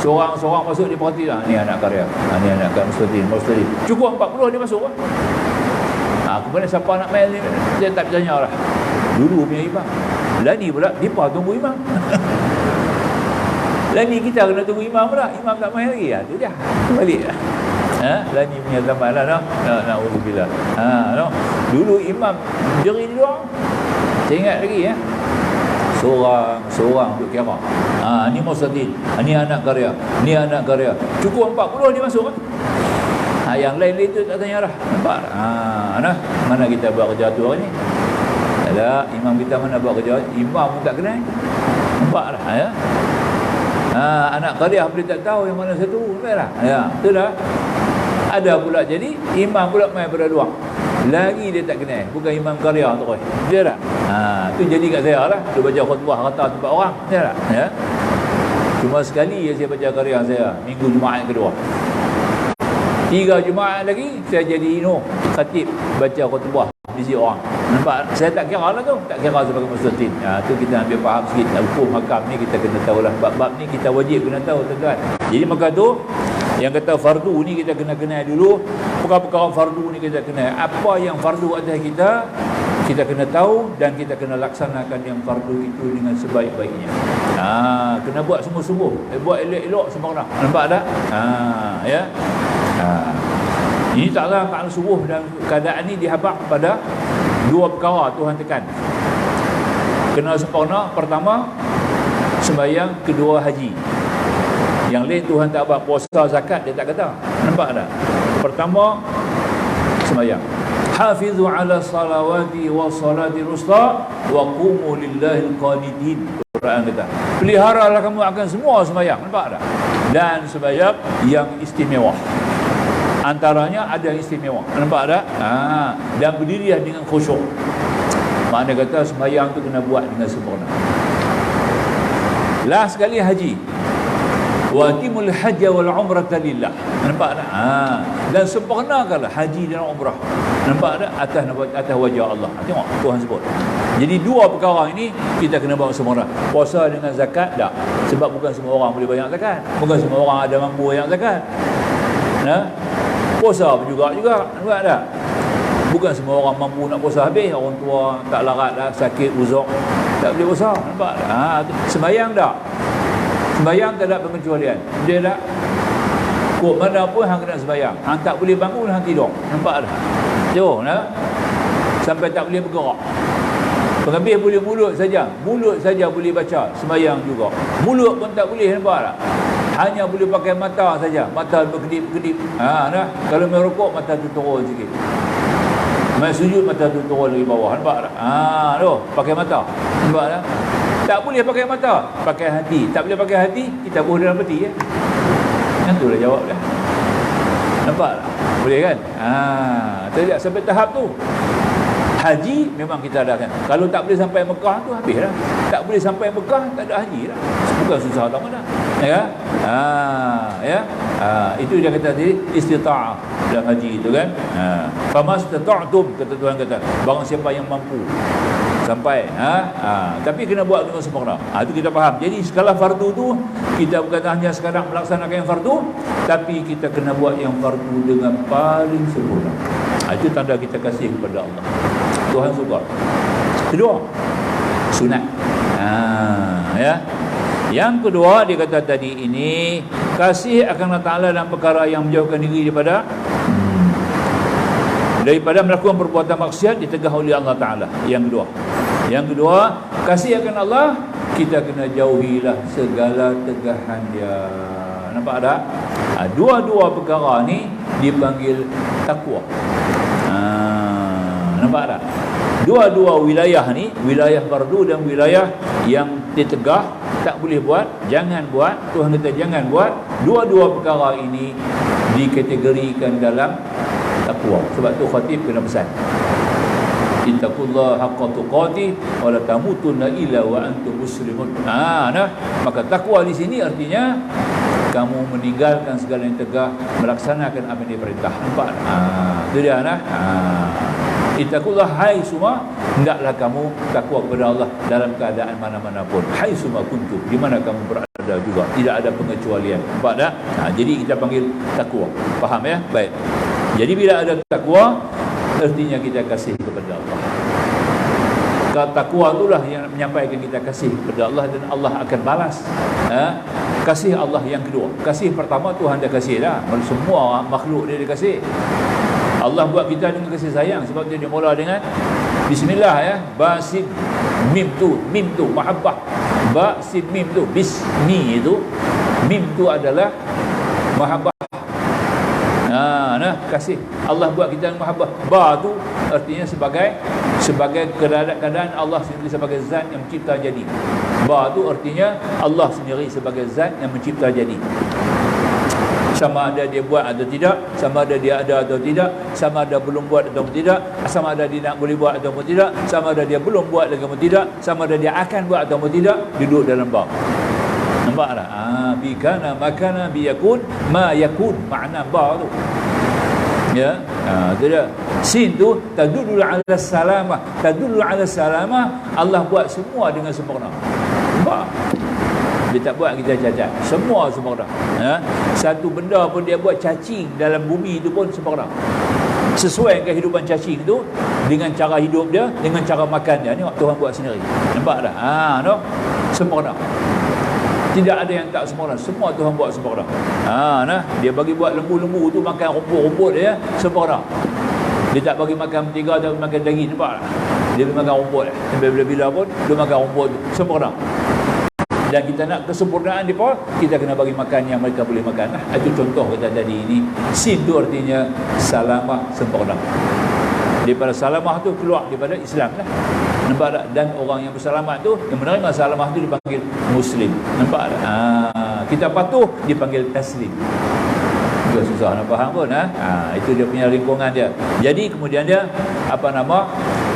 Seorang-seorang masuk dia perhati lah. Ni anak karya. Ni anak karya mustautin. Cukup 40 dia masuk lah. Kemudian siapa nak main ni, dia tak bertanya lah. Dulu punya imam. Lah ni pula, mereka tunggu imam. Lah ni kita kena tunggu imam pula. Imam tak main lagi. Tu dia. Balik lah. Lah ni punya zaman lah. Na'udzubillah. Dulu imam jeri di luar. Saya ingat lagi ya. Seorang duduk kira. Ni mustautin, ni anak karya, ni anak karya. Cukup 40 dia masuk kan? Yang lain-lain tu tak tanya dah. Nampak tak? Mana kita buat kerja tu hari ni? Ada imam kita mana buat kerja? Imam pun tak kenal. Nampak tak? Ya? Anak karya boleh tak tahu yang mana satu. Nampak tak? Ya, betul tak? Ada pula jadi imam pula main berdua. Lagi dia tak kenal. Bukan imam karya tu. Dia tak? Tu jadi kat saya lah. Dia baca khutbah kata tempat orang. Dia tak? Ya? Cuma sekali saya baca karya saya. Minggu Jumaat kedua. 3 Jumaat lagi saya jadi khatib baca khutbah di sisi orang. Nampak? Saya tak kira lah tu. Tak kira sebagai mustautin. Tu kita ambil faham sikit. Hukum hakam ni kita kena tahu lah. Bab-bab ni kita wajib kena tahu tuan-tuan. Jadi maka tu yang kata fardu ni kita kena kenal dulu. Perkara-perkara fardu ni kita kenal. Apa yang fardu atas kita kena tahu dan kita kena laksanakan yang fardu itu dengan sebaik-baiknya. Kena buat sungguh-sungguh. Buat elok-elok sempurna. Nampak tak? Ya. Ini taklah ta'ala subuh dan keadaan ni dihabaq pada 2 perkara Tuhan tekan. Kena sempurna. Pertama, sembahyang. Kedua, haji. Yang lain Tuhan tak buat. Puasa, zakat dia tak kata. Nampak tak? Pertama, sembahyang. Hafizu ala salawati wa salati rusta wa qumu lillahi alqanitin. Quran kata, peliharalah kamu akan semua sembahyang. Nampak tak? Dan sembahyang yang istimewa. Antaranya ada yang istimewa. Nampak tak? Dan berdirilah dengan khusyuk. Makna kata sembahyang tu kena buat dengan sempurna. Last sekali haji. Wa timul hajj wal umrata lillah. Nampak tak? Dan sempurnakanlah haji dan umrah. Nampak tak? Atas wajah Allah. Tengok Tuhan sebut. Jadi 2 perkara ini kita kena bawa sempurna. Puasa dengan zakat tak. Sebab bukan semua orang boleh bayar zakat. Bukan semua orang ada mampu bayar zakat. Puasa pun juga. Nampak tak? Bukan semua orang mampu nak puasa habis. Orang tua tak larat dah, sakit, uzur, tak boleh puasa. Nampak tak? Sembahyang tak? Sembahyang tak ada pengecualian. Dia tak? Kok mana pun hang kena sembahyang. Hang tak boleh bangun, hang tidur. Nampak tak? Jom tak? Sampai tak boleh bergerak. Pengambil boleh mulut saja. Mulut saja boleh baca. Sembahyang juga. Mulut pun tak boleh. Nampak tak? Hanya boleh pakai mata saja. Mata berkedip-kedip. Kalau merokok, mata tu turun sikit. Main sujud, mata tu turun lagi bawah. Nampak tak? Tu, pakai mata. Nampak tak? Tak boleh pakai mata, pakai hati. Tak boleh pakai hati, kita tabuh dalam peti ya. Itulah jawab dah. Nampak tak? Boleh kan? Tak sampai tahap tu. Haji memang kita adakan. Kalau tak boleh sampai Mekah tu habis dah. Tak boleh sampai Mekah, tak ada haji dah. Bukan susah tak mana. Ya. Itu dia kata tadi istita'ah dalam haji itu kan. Famastata'tum kata Tuhan kata, barang siapa yang mampu sampai tapi kena buat dengan sempurna. Itu kita faham. Jadi skala fardu tu kita bukan hanya sekarang melaksanakan yang fardu, tapi kita kena buat yang fardu dengan paling sempurna. Itu tanda kita kasih kepada Allah. Tuhan suka. Kedua, sunat. Ya. Yang kedua dia kata tadi ini kasih akan Allah Ta'ala dalam perkara yang menjauhkan diri daripada melakukan perbuatan maksiat ditegah oleh Allah Ta'ala. Yang kedua, kasih akan Allah, kita kena jauhilah segala tegahan dia. Nampak tak? Dua-dua perkara ni dipanggil takwa. Nampak tak? Dua-dua wilayah ni, wilayah fardu dan wilayah yang ditegah, tak boleh buat, jangan buat, Tuhan kata jangan buat. Dua-dua perkara ini dikategorikan dalam takwa. Sebab tu khatib kena pesan, ittaqullaha haqqa tuqatih wa la tamutunna illa wa antum muslimun. Maka takwa di sini artinya kamu meninggalkan segala yang tegah, melaksanakan apa yang diperintah. Nampak? Itu dia ittaqullah, hai semua, hendaklah kamu takwa kepada Allah dalam keadaan mana-mana pun. Hai semua kuntum, di mana kamu berada juga, tidak ada pengecualian. Nampak tak? Jadi kita panggil takwa. Faham ya? Baik. Jadi bila ada takwa, artinya kita kasih kepada Allah. Takwa itulah yang menyampaikan kita kasih kepada Allah, dan Allah akan balas. Kasih Allah yang kedua. Kasih pertama Tuhan dah kasih dah. Semua makhluk dia kasih. Allah buat kita dengan kasih sayang, sebab dia dimula dengan bismillah ya. Ba sin mim tu mahabbah. Ba sin mim tu bismi itu, mim tu adalah mahabbah. Kasih. Allah buat kita dengan mahabbah. Ba tu artinya sebagai keadaan Allah sendiri sebagai zat yang mencipta jadi. Ba tu artinya Allah sendiri sebagai zat yang mencipta jadi. Sama ada dia buat atau tidak, sama ada dia ada atau tidak, sama ada belum buat atau tidak, sama ada dia nak boleh buat atau tidak, sama ada dia belum buat atau tidak, sama ada dia akan buat atau tidak, duduk dalam bab. Nampak tak? Bi kana makana bi yakun ma yakun, makna ba tu. Ya, itu dia. Sin tu tadullu ala salamah, tadullu ala salamah. Allah buat semua dengan sempurna. Nampak? Dia tak buat kita cacat. Semua sempurna. Satu benda pun dia buat cacing dalam bumi itu pun sempurna. Sesuai kehidupan cacing tu dengan cara hidup dia, dengan cara makan dia. Ni Tuhan buat sendiri. Nampak tak? Sempurna. Tidak ada yang tak sempurna. Semua Tuhan buat sempurna. Dia bagi buat lembu-lembu tu makan rumput-rumput dia sempurna. Dia tak bagi makan mentega atau makan daging. Nampak tak? Dia makan rumput. Sampai bila-bila pun dia makan rumput tu sempurna. Dan kita nak kesempurnaan dia, kita kena bagi makan yang mereka boleh makan. Itu contoh kita tadi ini. Sin tu artinya salamah, sempurna. Daripada salamah tu keluar daripada Islam lah. Nampak tak? Dan orang yang bersalamat tu, yang menerima salamah tu dipanggil Muslim. Nampak tak? Kita patuh dipanggil Taslim. Juga susah nak faham pun. Itu dia punya lingkungan dia. Jadi kemudian dia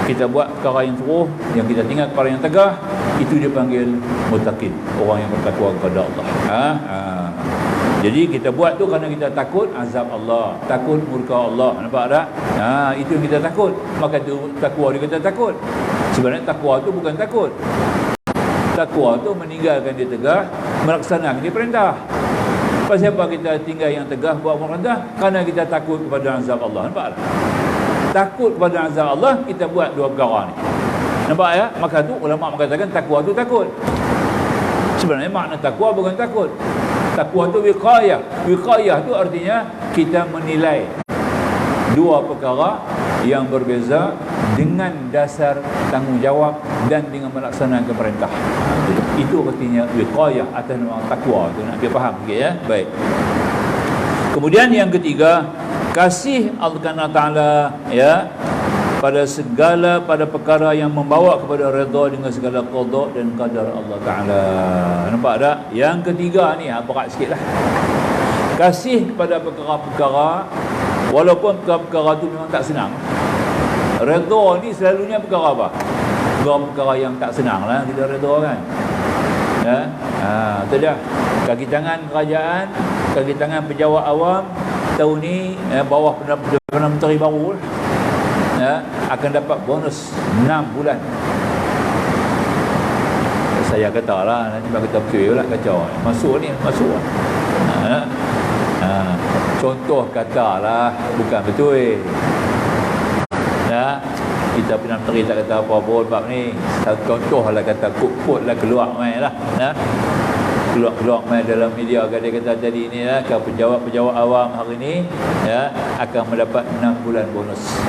kita buat perkara yang suruh, yang kita tinggal perkara yang tegah, itu dia panggil muttaqin, orang yang bertakwa kepada Allah. Jadi kita buat tu kerana kita takut azab Allah, takut murka Allah. Nampak tak? Itu yang kita takut. Maka tu takwa dia kata takut. Sebenarnya takwa tu bukan takut. Takwa tu meninggalkan dia tegah, melaksanakan dia perintah. Pasal apa kita tinggal yang tegah buat perintah? Kerana kita takut kepada azab Allah. Nampak tak? Takut kepada azab Allah, kita buat dua perkara ni. Nampak ya? Maka tu ulama mengatakan takwa tu takut. Sebenarnya makna takwa bukan takut. Takwa tu wiqayah. Wiqayah tu artinya kita menilai dua perkara yang berbeza dengan dasar tanggungjawab dan dengan melaksanakan perintah. Itu artinya wiqayah atas nama takwa tu. Nak dia faham sikit ya? Baik. Kemudian yang ketiga, kasih Allah Ta'ala ya, pada perkara yang membawa kepada redha dengan segala qada dan qadar Allah Ta'ala. Nampak tak? Yang ketiga ni berat sikit lah. Kasih kepada perkara-perkara walaupun perkara-perkara tu memang tak senang. Redha ni selalunya perkara apa? Perkara yang tak senang lah kita redha kan. Ya? Tu dia. Kaki tangan kerajaan, kaki tangan pejabat awam tahun ni bawah Perdana Menteri baru lah. Ya, akan dapat bonus 6 bulan. Saya kata lah, nanti kita betul lah kacau. Masuk. Contoh kata lah, bukan betul. Ya, kita Perdana Menteri tak kata apa-apa bab ni. Contoh lah kata kut lah keluar main lah. Ya. Keluar main dalam media dia kata tadi ni lah, pejabat awam hari ni ya akan mendapat 6 bulan bonus.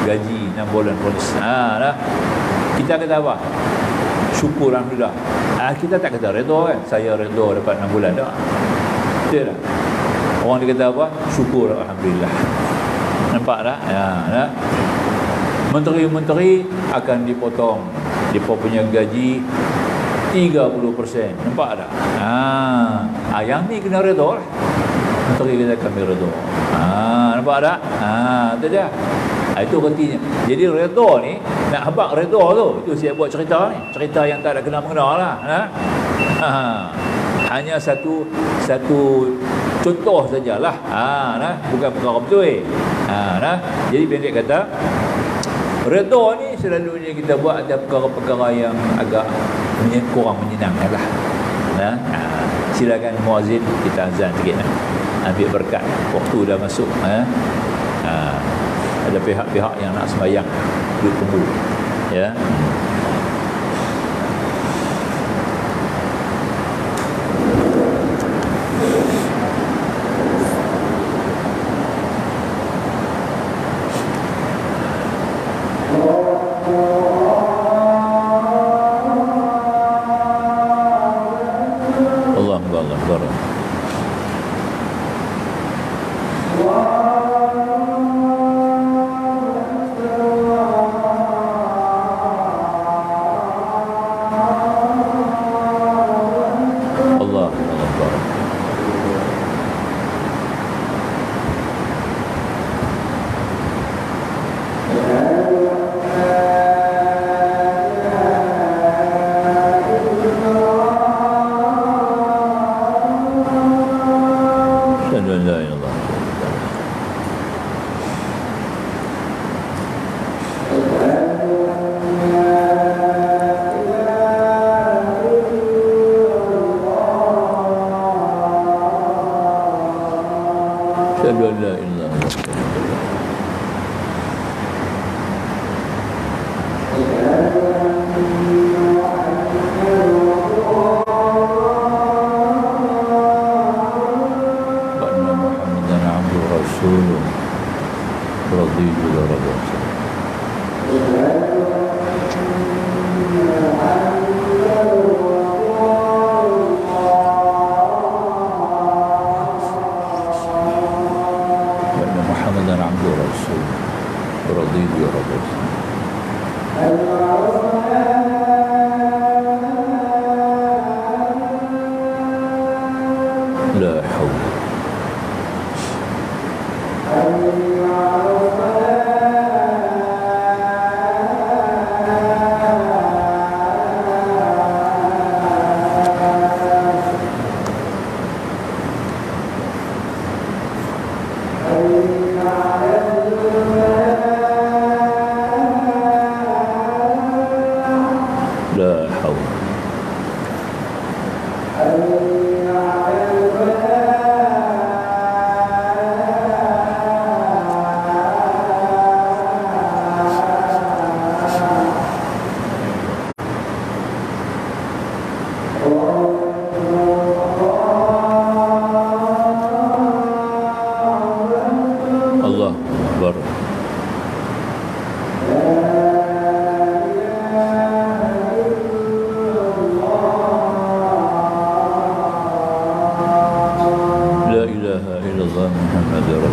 Gaji 6 bulan bonus. Lah. Kita kata apa? Syukur alhamdulillah. Kita tak kata redha kan. Saya redha dapat 6 bulan tak. Betul tak? Orang dia kata apa? Syukur alhamdulillah. Nampak tak? Ya. Menteri-menteri akan dipotong. Dia punya gaji 30%. Nampak tak? Yang ni kena redha lah. Menteri kata kami redha. Nampak tak? Itu dia. Itu artinya. Jadi redha ni, nak habaq redha tu, itu saya buat cerita ni. Cerita yang tak ada kena-mengena lah. Hanya satu contoh sajalah. Bukan perkara betul. Jadi pendek kata, redha ni selalunya kita buat ada perkara-perkara yang agak kurang menyenangkan lah. Silakan muazzin kita azan sikit. Ambil berkat. Waktu dah masuk. Ada pihak-pihak yang nak sembahyang duduk tunggu. Ya. Allah Akbar.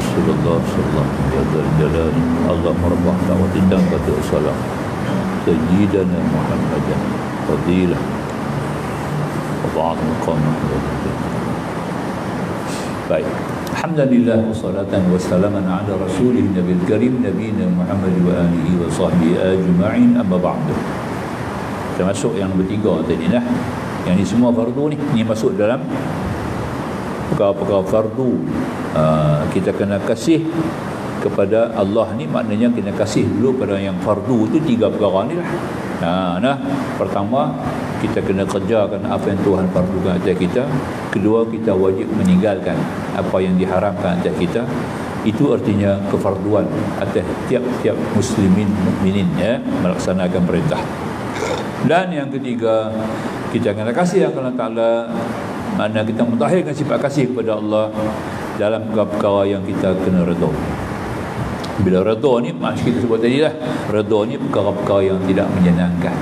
Rasulullah sallallahu alaihi wasallam. Allahumma rabbah da'watin tammati wassalam sayyidina Muhammadan fadilah wa ba'd maqam. Baik. Alhamdulillah wassalatan wassalaman ala rasulih nabiyil karim nabiyina Muhammad wa alihi wa sahbihi ajma'in, amma ba'du. Termasuk yang bertiga tadi lah. Yang ni semua fardu ni. Ni masuk dalam perkara-perkara fardu. Kita kena kasih kepada Allah ni, maknanya kena kasih dulu pada yang fardu tu. Tiga perkara ni lah. Pertama, kita kena kerjakan apa yang Tuhan fardukan atas kita. Kedua, kita wajib meninggalkan apa yang diharamkan atas kita. Itu artinya kefarduan atas tiap-tiap muslimin mukminin, ya, melaksanakan perintah. Dan yang ketiga, kita kena kasih Allah Ta'ala, mana kita mentahirkan sifat kasih kepada Allah dalam perkara-perkara yang kita kena redha. Bila redha ni, macam kita sebut tadi lah, redha ni perkara-perkara yang tidak menyenangkan.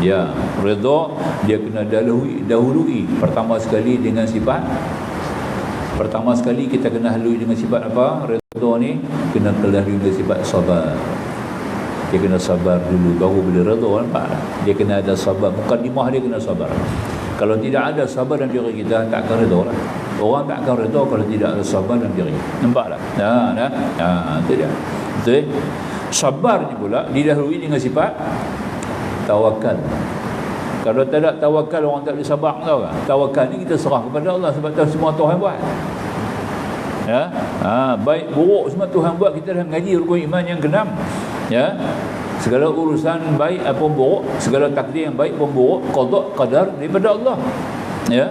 Ya, redha dia kena dahului pertama sekali dengan sifat. Pertama sekali kita kena lalui dengan sifat apa? Redha ni kena lalui dengan sifat sabar. Dia kena sabar dulu, baru bila redha, nampak tak? Dia kena ada sabar, mukadimah dia kena sabar. Kalau tidak ada sabar dalam diri kita, tak akan redha lah. Orang tak akan redha kalau tidak ada sabar dalam diri. Nampak tak? Itu dia. Betul? Sabar ni pula didahului dengan sifat tawakal. Kalau tak ada tawakal, orang tak boleh sabar, tahu tak? Tawakal ni kita serah kepada Allah, sebab tahu semua Tuhan buat. Ya, baik buruk semua Tuhan buat. Kita dah mengaji rukun iman yang ke-6. Ya, segala urusan baik ataupun buruk, segala takdir yang baik pun buruk, qada qadar daripada Allah. Ya,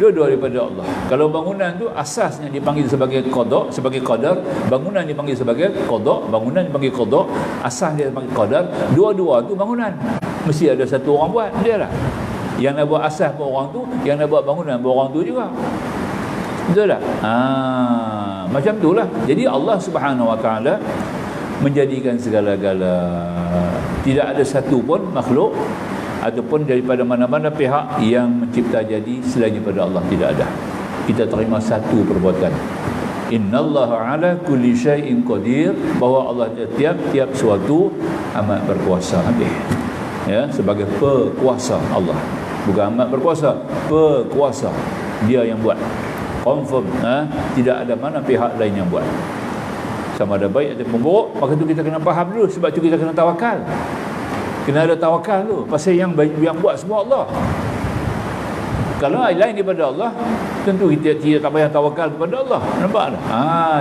dua-dua daripada Allah. Kalau bangunan tu asasnya dipanggil sebagai qada, sebagai qadar, bangunan dipanggil sebagai qada, bangunan dipanggil qada, asas dia sebagai qadar. Dua-dua tu bangunan mesti ada satu orang buat, dia lah. Yang nak buat asas pun orang tu, yang nak buat bangunan pun orang tu juga. Betul tak? Macam itulah. Jadi Allah Subhanahu Wa Taala menjadikan segala-gala. Tidak ada satu pun makhluk ataupun daripada mana-mana pihak yang mencipta jadi selain daripada Allah, tidak ada. Kita terima satu perbuatan. Innallaha ala kulli syai'in qadir, bahawa Allah tiap-tiap suatu amat berkuasa. Habis. Ya, sebagai pekuasa Allah. Bukan amat berkuasa, pekuasa. Dia yang buat. Confirm, tidak ada mana pihak lain yang buat. Sama ada baik ataupun buruk, maka tu kita kena faham dulu. Sebab tu kita kena tawakal. Kena ada tawakal tu. Pasal yang buat semua Allah. Kalau lain daripada Allah, tentu kita tak payah tawakal kepada Allah. Nampak tak?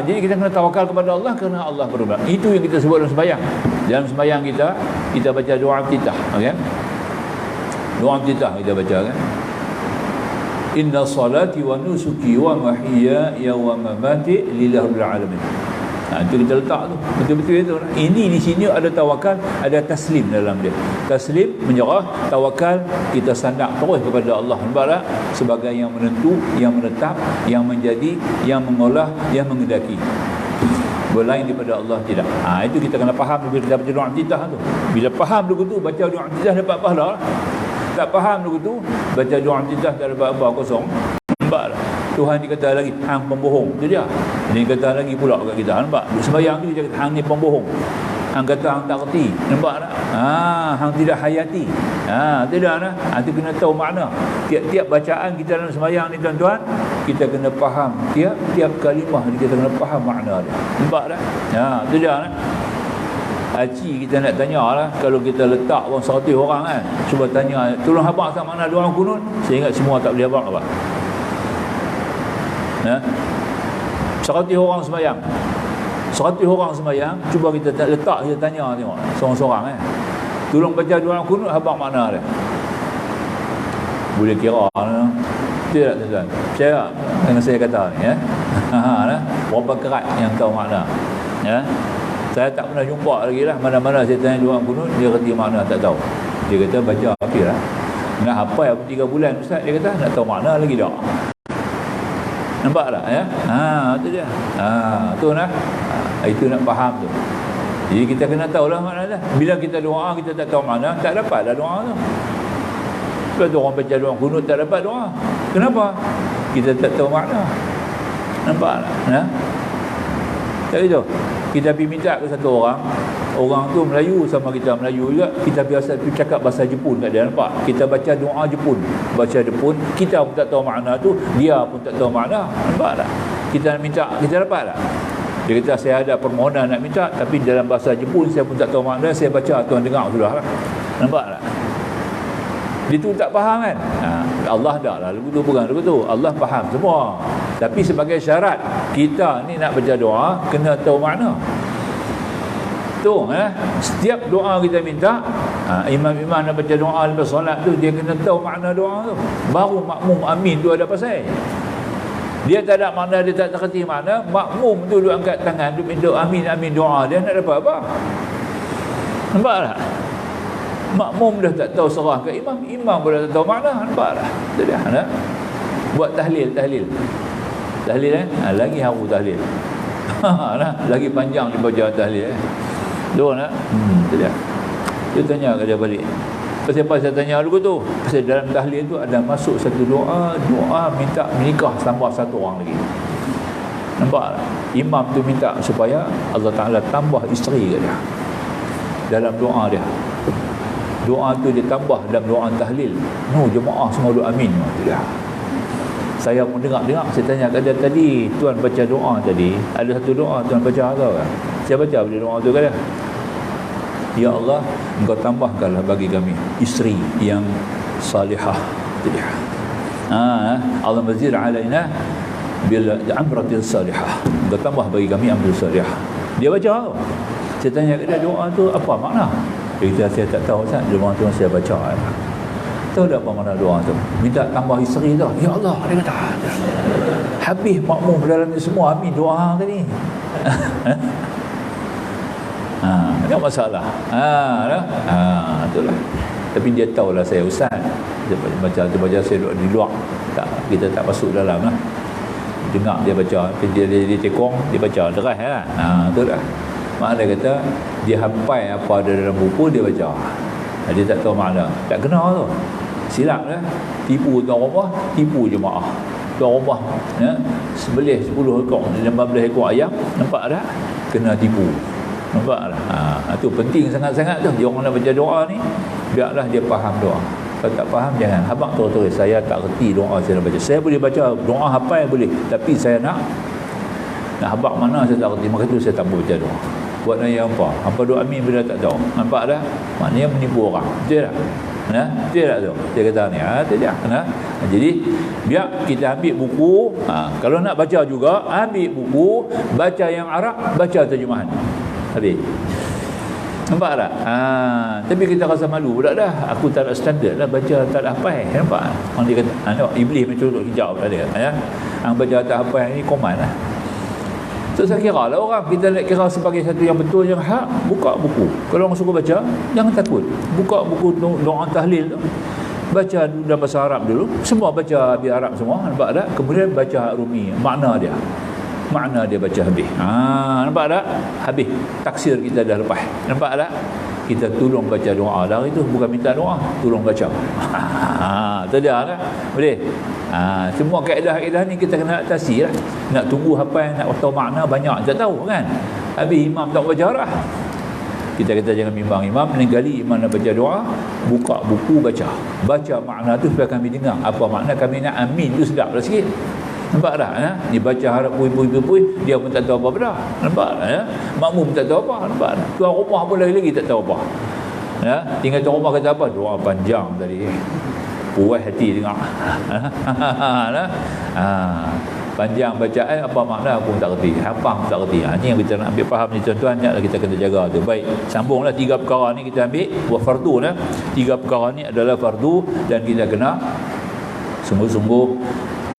Jadi kita kena tawakal kepada Allah kerana Allah berfirman. Itu yang kita sebut dalam sembahyang. Dalam sembahyang kita baca doa iftitah, okey? Doa iftitah kita baca, kan? Inna salati wa nusuki wa mahyaya wa mamati lillahi rabbil alamin. Itu kita letak tu. Betul-betul itu. Ini di sini ada tawakal, ada taslim dalam dia. Taslim menyerah, tawakal kita sandak terus kepada Allah. Nampak tak? Sebagai yang menentu, yang menetap, yang menjadi, yang mengolah, yang mengendaki. Berlain daripada Allah tidak. Itu kita kena faham bila kita baca doa iftitah tu. Bila faham dulu tu, baca doa iftitah dapat pahala. Tak faham dulu tu, baca doa iftitah tak dapat apa, kosong. Nampak tak? Tuhan dikata lagi hang pembohong. Itu dia. Dia kata lagi pula kat kita. Nampak? Sembahyang tu dia kata hang ni pembohong. Hang kata hang tak reti. Nampak tak? Hang tidak hayati. Tidak nah. Itu kena tahu makna. Tiap-tiap bacaan kita dalam sembahyang ni, tuan-tuan, kita kena faham. Tiap kalimah ni kita kena faham makna dia. Nampak tak? Itu dia nah. Haji kita nak tanya lah, kalau kita letak 100 orang kan, cuba tanya, tolong habaq tak makna doa kunut? Saya ingat semua tak boleh habaq apa. 100 orang sembahyang. 100 orang sembahyang, cuba kita letak, kita tanya tengok seorang-seorang tolong baca doa kunut, habaq makna dia. Boleh kira tidak, tuan-tuan? Percaya dengan saya kata ni, ya. Berapa kerat yang tahu makna, ya. Saya tak pernah jumpa lagi lah. Mana-mana saya tanya doa kunut, dia kata makna tak tahu. Dia kata baca akhir lah. Nak hafal 3 bulan Ustaz, dia kata nak tahu makna lagi tak. Nampak tak, ya? Itu dia. Tu nah. Itu nak faham tu. Jadi kita kena tahulah makna dah. Bila kita doa kita tak tahu makna, tak dapatlah doa tu. Sebab tu orang baca doa kunut tak dapat doa. Kenapa? Kita tak tahu makna. Nampak tak? Ya? Tak itu. Kita pergi minta ke satu orang, orang tu Melayu sama kita Melayu juga, kita biasa cakap bahasa Jepun kat dia, nampak? Kita baca doa Jepun, kita pun tak tahu makna tu, dia pun tak tahu makna, nampak tak? Kita nak minta, kita dapat tak? Dia kata saya ada permohonan nak minta, tapi dalam bahasa Jepun saya pun tak tahu makna, saya baca tuan dengar sudah lah. Nampak tak? Dia tu tak faham kan? Allah dah lah lagu tu, bukan lagu tu, Allah faham semua. Tapi sebagai syarat kita ni nak baca doa kena tahu makna tu. Setiap doa kita minta, imam-imam nak baca doa lepas solat tu, dia kena tahu makna doa tu, baru makmum amin tu ada pasal. Dia tak ada makna, dia tak kerti makna, makmum tu duk angkat tangan, duk minta amin amin doa, dia nak dapat apa? Nampak tak? Makmum dah tak tahu serah ke imam, imam pun dah tak tahu makna, nampak tak? Itu dia. Buat tahlil lagi haru tahlil. Lagi panjang dia baca tahlil. Tu itu dia. Dia tanya ke dia balik. Pasal apa saya tanya dulu tu? Pasal dalam tahlil tu ada masuk satu doa minta menikah tambah satu orang lagi. Nampak tak? Imam tu minta supaya Allah Ta'ala tambah isteri ke dia dalam doa dia. Doa tu dia tambah dalam doa tahlil. Jemaah semua doa amin. Itu dia. Saya pun dengar, saya tanya kat dia tadi, tuan baca doa tadi, ada satu doa tuan baca ke? Saya baca bila doa tu kat dia. Ya Allah, engkau tambahkanlah bagi kami isteri yang salihah. Itu dia. Allah mazir alaina bil amratil salihah. Engkau tambah bagi kami amratil salihah. Dia baca. Saya tanya kat dia, doa tu apa makna? Dia kata saya tak tahu Ustaz, doa tu saya baca. Tahu tak apa makna doa tu? Minta tambah isteri tu. Ya Allah, dia kata. Habis makmum dalam ni semua amin doa tadi. Ada masalah. Itulah. Tapi dia tahulah saya ustaz. Dia baca saya duduk di luar. Kita tak masuk dalam lah. Dengar dia baca, dia tekong, dia baca deras lah. Itulah. Mak dia kata dia hafal apa ada dalam buku, dia baca. Dia tak tahu makna. Tak kena tu. Silap lah. Tipu tuan rumah, tipu jemaah. Tuan rumah sebelih 10 ekor, 15 ekor ayam, nampak tak? Kena tipu. Nampak tak? Itu penting sangat-sangat tu. Dia orang nak baca doa ni, biarlah dia faham doa. Kalau tak faham, jangan. Habaq terus, saya tak reti doa saya nak baca. Saya boleh baca doa hafal boleh, tapi saya nak habaq mana saya tak reti. Maka itu saya tak boleh baca doa. Buat naya apa doa amin bila tak tahu. Nampak dah? Maknanya menipu orang. Betul tak? Betul tak tu? Dia kata ni. Itu dia. Jadi biar kita ambil buku. Kalau nak baca juga, ambil buku, baca yang Arab, baca terjemahan. Habis. Nampak tak? Tapi kita rasa malu pula dah. Aku tak ada standard lah, baca tak ada hafal. Nampak? Orang dia kata, nampak iblis mencolok hijau dah dia. Yang baca tak hafal ni koman lah. So saya kira lah orang, kita nak kira sebagai satu yang betul, yang hak, buka buku. Kalau orang suruh baca, jangan takut. Buka buku doa tahlil tu. Baca dalam bahasa Arab dulu. Semua baca biar Arab semua. Nampak tak? Kemudian baca Rumi. Makna dia baca habis. Nampak tak? Habis. Taksir kita dah lepas. Nampak tak? Kita tolong baca doa lah itu, bukan minta doa, tolong baca. Itu dia kan? Boleh? Semua kaedah-kaedah ni kita kena atasi lah. Nak tunggu hafal, nak tahu makna banyak tak tahu kan? Habis imam tak baca arah. Kita kata jangan bimbang imam, meninggali imam nak baca doa, buka buku baca makna tu supaya kami dengar apa makna, kami nak amin tu sedap lah sikit. Nampak tak? Dia baca harap pui, dia pun tak tahu apa-apa dah. Nampak tak? Makmum pun tak tahu apa. Nampak tak? Tuan rumah pun lagi tak tahu apa. Tinggal tuan rumah kata apa? Doa panjang tadi. Puas hati dengar. Panjang bacaan, apa makna aku tak kerti. Hafal tak kerti. Ini yang kita nak ambil faham ni tuan-tuan. Kita kena jaga tu. Baik, sambunglah 3 perkara ni kita ambil. Buat fardu. 3 perkara ni adalah fardu dan kita kena sungguh-sungguh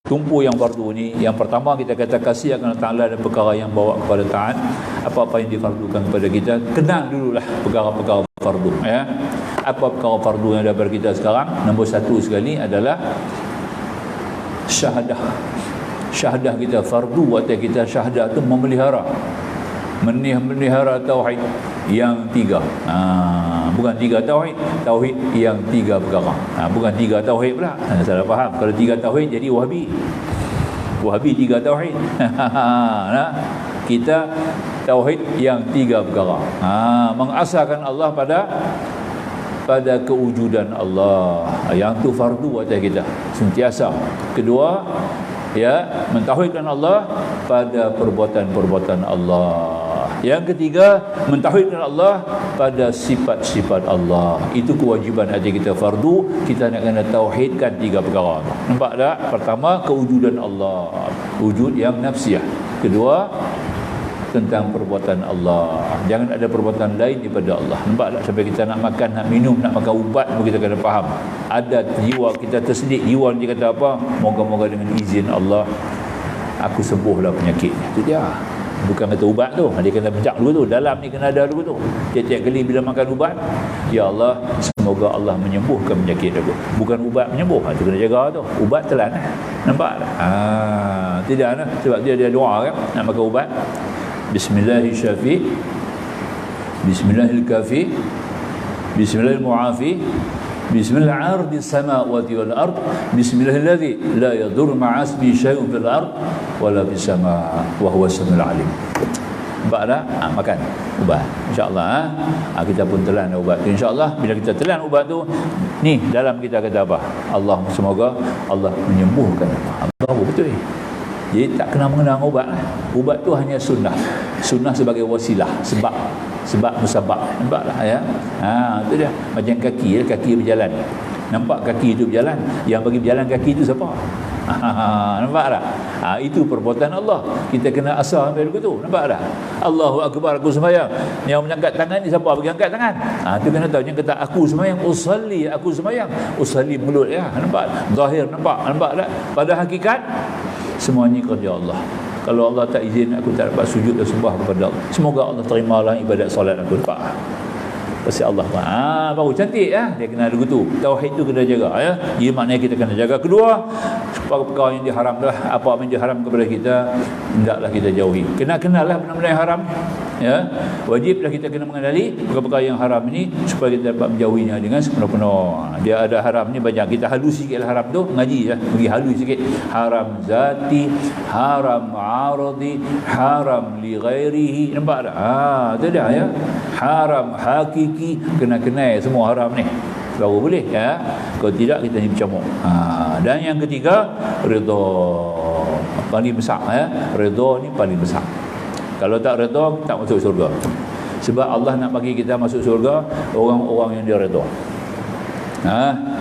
tumpu yang fardu ni. Yang pertama kita kata kasih akan Allah Ta'ala dan perkara yang bawa kepada taat. Apa-apa yang difardukan kepada kita, kenal dululah perkara-perkara fardu. Apa perkara fardu yang ada pada kita sekarang? Nombor 1 sekali adalah syahadah. Syahadah kita fardu atas kita. Syahadah tu memelihara tauhid yang 3. Bukan 3 tauhid yang 3 perkara. Bukan 3 tauhid pula. Salah faham. Kalau 3 tauhid jadi Wahabi. Wahabi 3 tauhid. Nah, kita tauhid yang 3 perkara. Mengasaskan Allah pada kewujudan Allah. Yang tu fardu atas kita sentiasa. Kedua, ya, mentauhidkan Allah pada perbuatan-perbuatan Allah. Yang ketiga, mentauhidkan Allah pada sifat-sifat Allah. Itu kewajiban atas kita, fardu. Kita nak kena tauhidkan 3 perkara. Nampak tak? Pertama, kewujudan Allah, wujud yang nafsiyah. Kedua, tentang perbuatan Allah. Jangan ada perbuatan lain daripada Allah. Nampak tak? Sampai kita nak makan, nak minum, nak makan ubat pun kita kena faham. Ada jiwa kita tersedik, jiwa dia kata apa? Moga-moga dengan izin Allah aku sembuhlah penyakitnya. Itu dia. Bukan kata ubat tu, dia kena bencak dulu tu, dalam ni kena ada dulu tu. Tiap-tiap kali bila makan ubat, ya Allah, semoga Allah menyembuhkan penyakit aku. Bukan ubat menyembuh, tu kena jaga tu. Ubat telan. Nampak tak? Tidak nah. Sebab dia doa kan, nak makan ubat. Bismillahirrahmanirrahim. Bismillahirrahmanirrahim. Bismillahirrahmanirrahim. Bismillahirrahmanirrahim. Samawati wal ard. Bismillahilladzi la yadur ma'asmi syai'un fil ard wala fis sama' wa huwa as-sami'ul 'alim. Nampak dah? Makan ubat. InsyaAllah kita pun telan ubat tu. InsyaAllah bila kita telan ubat tu, ni dalam kita kata apa? Allah, semoga Allah menyembuhkan. Allah betul. Jadi tak kena mengenang ubat. Ubat tu hanya sunnah. Sunnah sebagai wasilah, sebab musabab. Nampak tak ya? Itu dia. Macam kaki, kaki berjalan. Nampak kaki itu berjalan. Yang bagi berjalan kaki itu siapa? Nampak tak? Itu perbuatan Allah. Kita kena asal sampai begitu. Nampak tak? Allahu Akbar, aku sembahyang. Yang mengangkat tangan ni siapa bagi angkat tangan? Itu kena tahu. Yang kata aku sembahyang, usalli, aku sembahyang. Usalli mulut ya. Nampak? Zahir nampak tak? Pada hakikat semuanya kerja Allah. Kalau Allah tak izin, aku tak dapat sujud dan sembah kepada Allah. Semoga Allah terimalah ibadat solat aku. Nampak? Pasti Allah. Baru cantik ya. Dia kena ada gitu. Tauhid itu kena jaga ya. Jadi maknanya kita kena jaga. Kedua, perkara yang diharam dah. Apa yang diharam kepada kita, hendaklah kita jauhi. Kenal-kenallah benda-benda yang haram. Ya. Wajiblah kita kena mengenali perkara-perkara yang haram ini supaya kita dapat menjauhinya dengan sepenuh-penuh. Dia ada haram ni banyak. Kita halus sikitlah haram tu, ngaji ya. Bagi halus sikit. Haram zati, haram aradi, haram li ghairihi. Nampak tak? Itu dia ya. Haram hakiki, kena kenal semua haram ni baru boleh ya. Kalau tidak kita ni bercamuk. Dan yang ketiga, redha paling besar ya. Redha ni paling besar. Kalau tak redha, tak masuk surga. Sebab Allah nak bagi kita masuk surga orang-orang yang dia redha.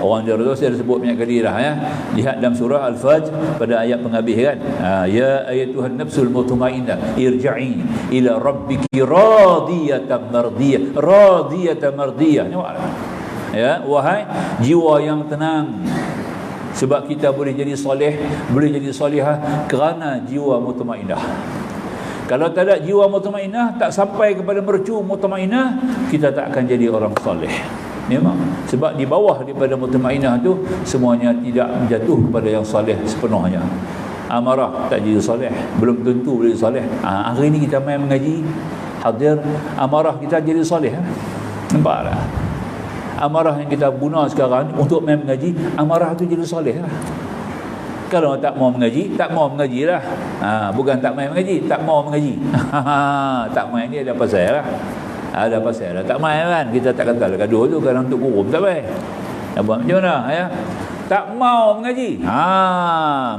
Orang dia redha, saya dah sebut banyak kali dah ya. Lihat dalam surah Al-Fajr pada ayat penghabis kan. Ya ayatuhan nafsul mutmainnah irji'i ila rabbiki radiyatan mardiyah. Radiyatan mardiyah. Ya, wahai jiwa yang tenang. Sebab kita boleh jadi soleh, boleh jadi solihah kerana jiwa mutmainnah. Kalau tak ada jiwa mutmainnah, tak sampai kepada mercu mutmainnah, kita tak akan jadi orang soleh. Memang sebab di bawah daripada mutmainnah tu semuanya tidak menjatuh kepada yang soleh sepenuhnya. Amarah tak jadi soleh, belum tentu boleh soleh. Hari ni kita main mengaji, hadir, amarah kita jadi soleh. Nampak tak? Amarah yang kita guna sekarang untuk main mengaji, amarah tu jadi soleh lah. Kalau tak mau mengaji, tak mau mengaji lah. Bukan tak main mengaji, tak mau mengaji. Tak main ni ada pasal lah. Ada pasal lah. Tak main kan. Kita tak kata lah gaduh tu kadang untuk kurung. Tak baik. Macam mana ya? Tak mau mengaji.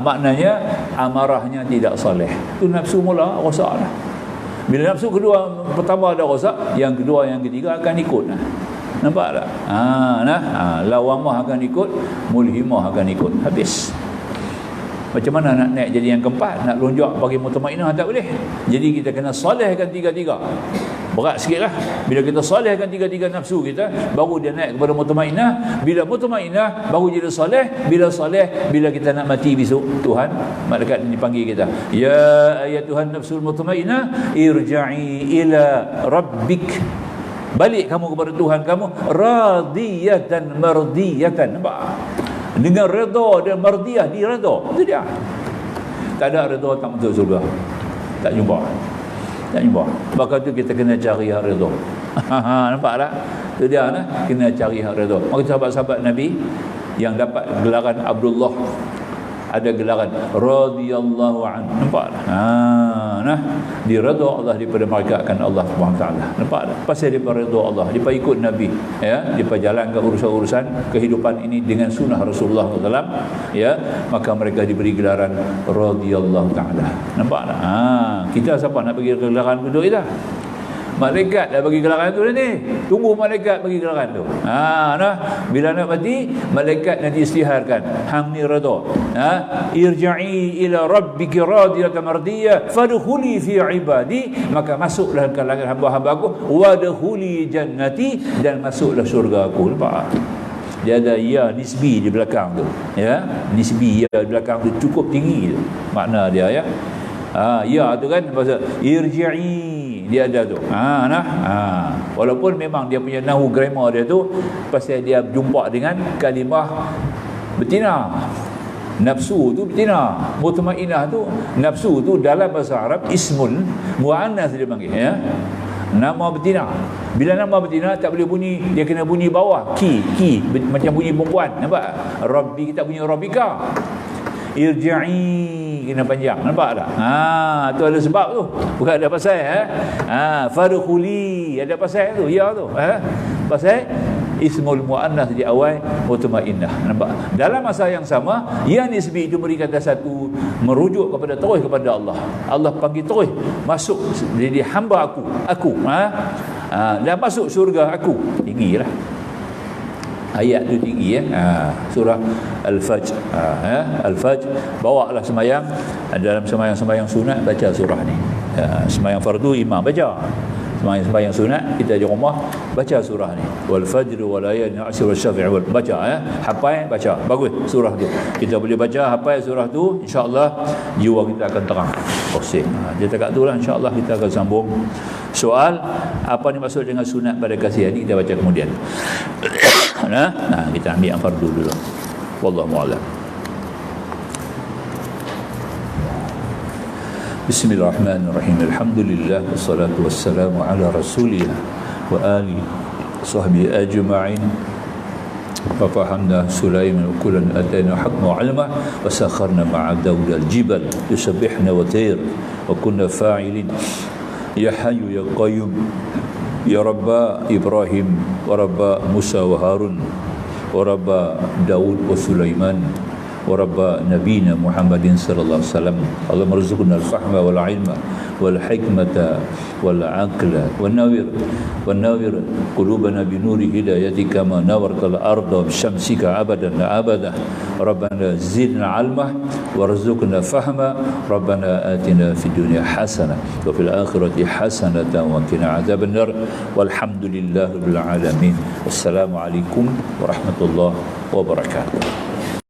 Maknanya amarahnya tidak soleh. Itu nafsu mula rosak lah. Bila nafsu kedua, pertama ada rosak, yang kedua, yang ketiga akan ikut lah. Nampak tak? Lawamah akan ikut, mulhimah akan ikut. Habis. Macam mana nak naik jadi yang keempat? Nak lonjak bagi mutmainnah tak boleh. Jadi kita kena solehkan tiga-tiga. Berat sikit lah. Bila kita solehkan tiga-tiga nafsu kita, baru dia naik kepada mutmainnah. Bila mutmainnah, baru jadi soleh. Bila soleh, bila kita nak mati besok, Tuhan malaikat dipanggil kita. Ya ayatuhan nafsul mutmainnah irja'i ila rabbik. Balik kamu kepada Tuhan kamu, radiyatan mardiyatan. Nampak? Dengan redha dan mardiyah, diredha. Itu dia. Tak ada redha tak masuk surga. Tak jumpa. Tak jumpa. Maka tu kita kena cari hak redha. Nampak tak? Itu dia lah. Kena cari hak redha. Maka sahabat-sahabat Nabi yang dapat gelaran ada gelaran radhiyallahu an. Nampak tak? Nah, diredha Allah daripada mereka akan Allah Subhanahu taala. Nampak tak? Pasal dia redha Allah, dia ikut Nabi, ya, dia jalankan urusan-urusan kehidupan ini dengan sunnah Rasulullah SAW, ya, maka mereka diberi gelaran radhiyallahu taala. Nampak tak? Kita siapa nak bagi gelaran duduk kita? Malaikat dah bagi gelaran tu ni. Tunggu malaikat bagi gelaran tu. Nah, bila nak mati, malaikat nanti istiharkan. Hang ni redha. Irja'i ila rabbiki radiyatan mardiyah fadkhuli fi ibadi, maka masuklah ke kalangan hamba-hamba aku, wadkhuli jannati, dan masuklah syurga aku. Nampak? Dia ada ya nisbi di belakang tu. Ya, nisbi ya di belakang tu cukup tinggi tu. Makna dia, ya. Ya tu kan maksud irji'i, dia ada tu. Walaupun memang dia punya nahu grammar dia tu pasal dia jumpa dengan kalimah betina. Nafsu tu betina, mutmainnah tu nafsu tu dalam bahasa Arab ismul muannas dia panggil, ya. Nama betina. Bila nama betina tak boleh bunyi, dia kena bunyi bawah ki macam bunyi perempuan. Nampak? Rabbi kita bunyi rabbika. Irji'i kena panjang. Nampak tak? Tu ada sebab tu. Bukan ada pasal, fadkhuli ada pasal tu, ya tu. Pasal ismul muannas di awal mutmainnah. Nampak? Dalam masa yang sama, ya nisbi itu beri kata satu merujuk kepada terus kepada Allah. Allah panggil terus masuk jadi hamba aku. Dan masuk syurga aku. Tinggilah. Ayat tu tinggi, ya. Surah Al-Fajr. Al-Fajr, bawalah semayang, dalam semayang sunat baca surah ni. Semayang fardu imam baca. Semayang sunat kita di rumah baca surah ni. Wal fajr wal layalin ashr wal syafi' wal baca, ya. Hafal baca. Bagus surah tu. Kita boleh baca hafal surah tu, insya-Allah jiwa kita akan terang. Okey. Dia dekat tu lah, insya-Allah kita akan sambung. Soal apa ni maksud dengan sunat pada kasih ni kita baca kemudian. Kita ambil yang fardu dulu. Wallahu a'lam. Bismillahirrahmanirrahim. Alhamdulillah wassalatu wassalamu ala Rasulillah wa alihi sahbihi ajma'in. ففهمنا سليمان وكلا آتينا حكما وعلما وسخرنا مع داود الجبال يسبحنا وطير وكنا فاعلين يا حي يا قيوم يا رب إبراهيم ورب موسى وهارون ورب داود وسليمان ورب نبينا محمد صلى الله عليه وسلم اللهم ارزقنا الفهم والعلم والحكمة والعقل والنور قلوبنا بنور هدايتك كما نورت الأرض بشمسك أبدا ربنا زدنا علما وارزقنا فهما ربنا آتنا في الدنيا حسنة وفي الآخرة حسنة وقنا عذاب النار والحمد لله رب العالمين والسلام عليكم ورحمة الله وبركاته.